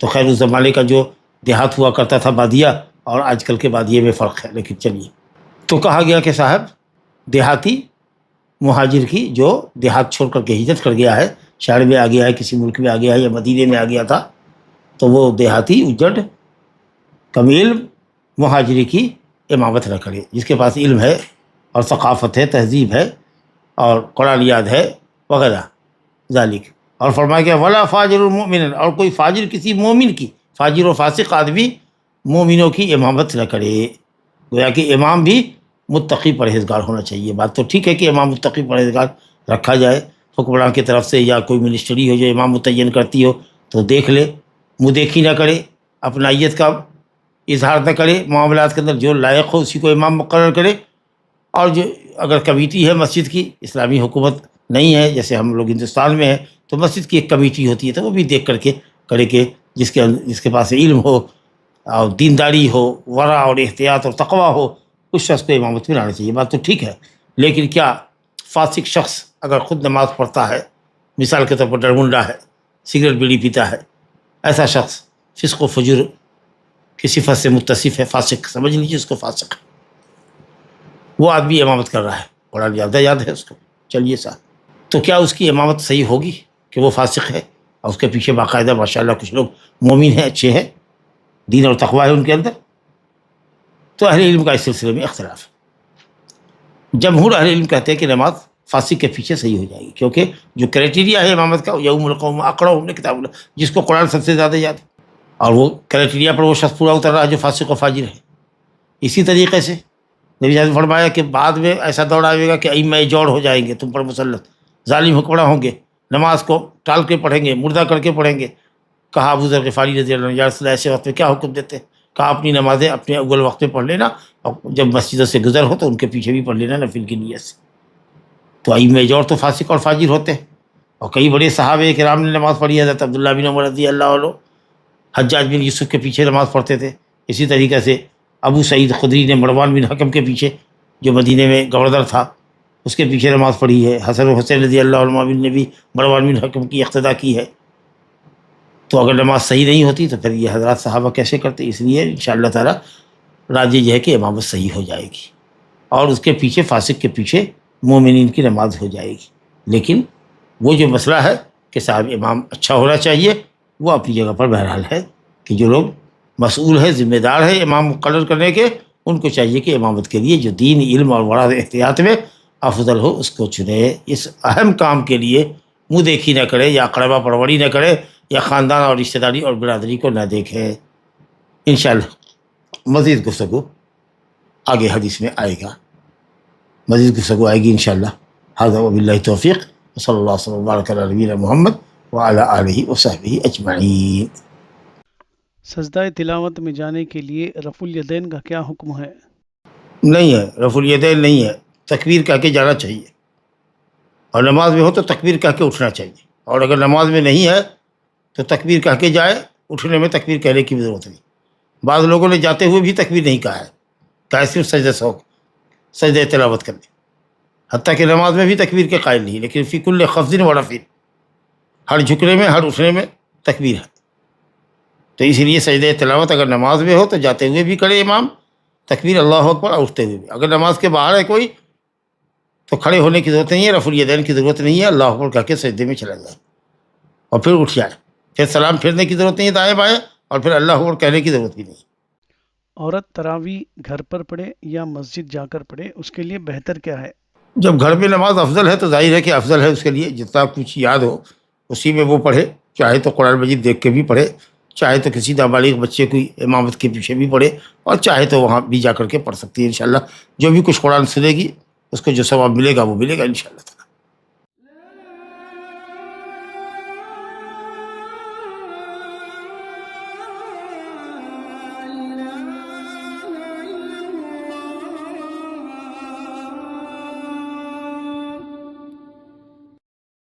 تو خیر اس زمانے کا جو دیہات ہوا کرتا تھا بادیہ، اور آج کل کے بادیے میں فرق ہے. لیکن چلیے، تو کہا گیا کہ صاحب دیہاتی مہاجر کی جو دیہات چھوڑ کر کے ہجرت کر گیا ہے، شہر میں آ گیا ہے، کسی ملک میں آ گیا ہے یا مدینے میں آ گیا تھا، تو وہ دیہاتی اجڑ کم علم مہاجری کی امامت نہ کرے. جس کے پاس علم ہے اور ثقافت ہے، تہذیب ہے اور قرآن یاد ہے وغیرہ ذالک. اور فرمایا گیا ولا فاجر المؤمن، اور کوئی فاجر کسی مومن کی، فاجر و فاسق آدمی مومنوں کی امامت نہ کرے. گویا کہ امام بھی متقی پرہیزگار ہونا چاہیے. بات تو ٹھیک ہے کہ امام متقی پرہیزگار رکھا جائے، حکمران کی طرف سے یا کوئی منسٹری ہو جو امام متعین کرتی ہو تو دیکھ لے، منہ دیکھی نہ کرے، اپنائیت کا اظہار نہ کرے، معاملات کے اندر جو لائق ہو اسی کو امام مقرر کرے. اور جو اگر کمیٹی ہے مسجد کی، اسلامی حکومت نہیں ہے جیسے ہم لوگ ہندوستان میں ہیں، تو مسجد کی ایک کمیٹی ہوتی ہے، تو وہ بھی دیکھ کر کے کرے کہ جس کے پاس علم ہو اور دینداری ہو، ورع اور احتیاط اور تقویٰ ہو، اس شخص کو امامت میں لانا چاہیے. بات تو ٹھیک ہے، لیکن کیا فاسق شخص اگر خود نماز پڑھتا ہے، مثال کے طور پر ڈرمنڈا ہے، سگریٹ بیڑی پیتا ہے، ایسا شخص فسق و فجور کی صفت سے متصف ہے، فاسق سمجھ لیجیے اس کو فاسق، وہ آدمی امامت کر رہا ہے، قرآن یاد ہے اس کو. چلیے صاحب، تو کیا اس کی امامت صحیح ہوگی کہ وہ فاسق ہے اور اس کے پیچھے باقاعدہ ماشاءاللہ کچھ لوگ مومن ہیں، اچھے ہیں، دین اور تقویٰ ہے ان کے اندر؟ تو اہل علم کا اس سلسلے میں اختلاف ہے. جمہور اہل علم کہتے ہیں کہ نماز فاسق کے پیچھے صحیح ہو جائے گی، کیونکہ جو کرائٹیریا ہے امامت کا، یوم القوم اقرأ کتاب اللہ، جس کو قرآن سب سے زیادہ یاد ہے، اور وہ کرائٹیریا پر وہ شخص پورا اتر رہا ہے جو فاسق و فاجر ہے. اسی طریقے سے نبی صلی اللہ علیہ وسلم نے فرمایا کہ بعد میں ایسا دور آئے گا کہ ائمہ جور ہو جائیں گے تم پر مسلط، ظالم حکمراں ہوں گے، نماز کو ٹال کے پڑھیں گے، مردہ کر کے پڑھیں گے. کہا ابو ذر غفاری رضی اللہ عنہ یا رسول اللہ ایسے وقت میں کیا حکم دیتے؟ کہا اپنی نمازیں اپنے اول وقت میں پڑھ لینا، اور جب مسجدوں سے گزر ہو تو ان کے پیچھے بھی پڑھ لینا نفل کی نیت سے. تو ائمہ جور تو فاسق اور فاجر ہوتے ہیں، اور کئی بڑے صحابہ کرام نے نماز پڑھی. حضرت عبداللہ بن عمر رضی اللہ عنہ حجاج بن یوسف کے پیچھے نماز پڑھتے تھے. اسی طریقے سے ابو سعید خدری نے مروان بن حکم کے پیچھے، جو مدینے میں گورنر تھا، اس کے پیچھے نماز پڑھی ہے. حسن و حسین رضی اللہ عنہ نے بھی مروان بن حکم کی اقتدا کی ہے. تو اگر نماز صحیح نہیں ہوتی تو پھر یہ حضرات صحابہ کیسے کرتے؟ اس لیے انشاءاللہ تعالی راجح یہ ہے کہ امامت صحیح ہو جائے گی، اور اس کے پیچھے فاسق کے پیچھے مومنین کی نماز ہو جائے گی. لیکن وہ جو مسئلہ ہے کہ صاحب امام اچھا ہونا چاہیے، وہ اپنی جگہ پر بہرحال ہے کہ جو لوگ مسئول ہے، ذمہ دار ہے امام مقرر کرنے کے، ان کو چاہیے کہ امامت کے لیے جو دین، علم اور ورع احتیاط میں افضل ہو اس کو چنے. اس اہم کام کے لیے منہ دیکھی نہ کرے، یا اقربا پروری نہ کرے، یا خاندان اور رشتہ داری اور برادری کو نہ دیکھے. انشاءاللہ مزید گفتگو آگے حدیث میں آئے گا، مزید گفتگو آئے گی انشاءاللہ. ھذا وباللہ توفیق، صلی اللہ وسلم وبارک علی نبینا محمد وعلی آلہ وصحبہ اجمعین. سجدہ تلاوت میں جانے کے لیے رفع الیدین کا کیا حکم ہے؟ نہیں ہے، رفع الیدین نہیں ہے، تکبیر کہہ کے جانا چاہیے، اور نماز میں ہو تو تکبیر کہہ کے اٹھنا چاہیے. اور اگر نماز میں نہیں ہے تو تکبیر کہہ کے جائے، اٹھنے میں تکبیر کہنے کی بھی ضرورت نہیں. بعض لوگوں نے جاتے ہوئے بھی تکبیر نہیں کہا ہے، کہا صرف سجدہ تلاوت کر لیں، حتیٰ کہ نماز میں بھی تکبیر کے قائل نہیں، لیکن فی کل خفض و رفع، ہر جھکنے میں، ہر اٹھنے میں تکبیر ہے. تو اس لیے سجدہ تلاوت اگر نماز میں ہو تو جاتے ہوئے بھی کرے امام، تکبیر اللہ اکبر اور اٹھتے ہوئے بھی۔ اگر نماز کے باہر ہے کوئی تو کھڑے ہونے کی ضرورت نہیں ہے، رفع الیدین کی ضرورت نہیں ہے، اللہ اکبر کہہ کے سجدے میں چلا جائے اور پھر اٹھ جائے، پھر سلام پھیرنے کی ضرورت نہیں ہے دائیں بائیں، اور پھر اللہ اکبر کہنے کی ضرورت بھی نہیں۔ عورت تراویح گھر پر پڑھے یا مسجد جا کر پڑھے، اس کے لیے بہتر کیا ہے؟ جب گھر میں نماز افضل ہے تو ظاہر ہے کہ افضل ہے اس کے لیے، جتنا کچھ یاد ہو اسی میں وہ پڑھے، چاہے تو قرآن مجید دیکھ کے بھی پڑھے، چاہے تو کسی نابالغ بچے کی امامت کے پیچھے بھی پڑھے، اور چاہے تو وہاں بھی جا کر کے پڑھ سکتی ہے انشاءاللہ۔ جو بھی کچھ قرآن سنے گی اس کو جو ثواب ملے گا وہ ملے گا انشاءاللہ۔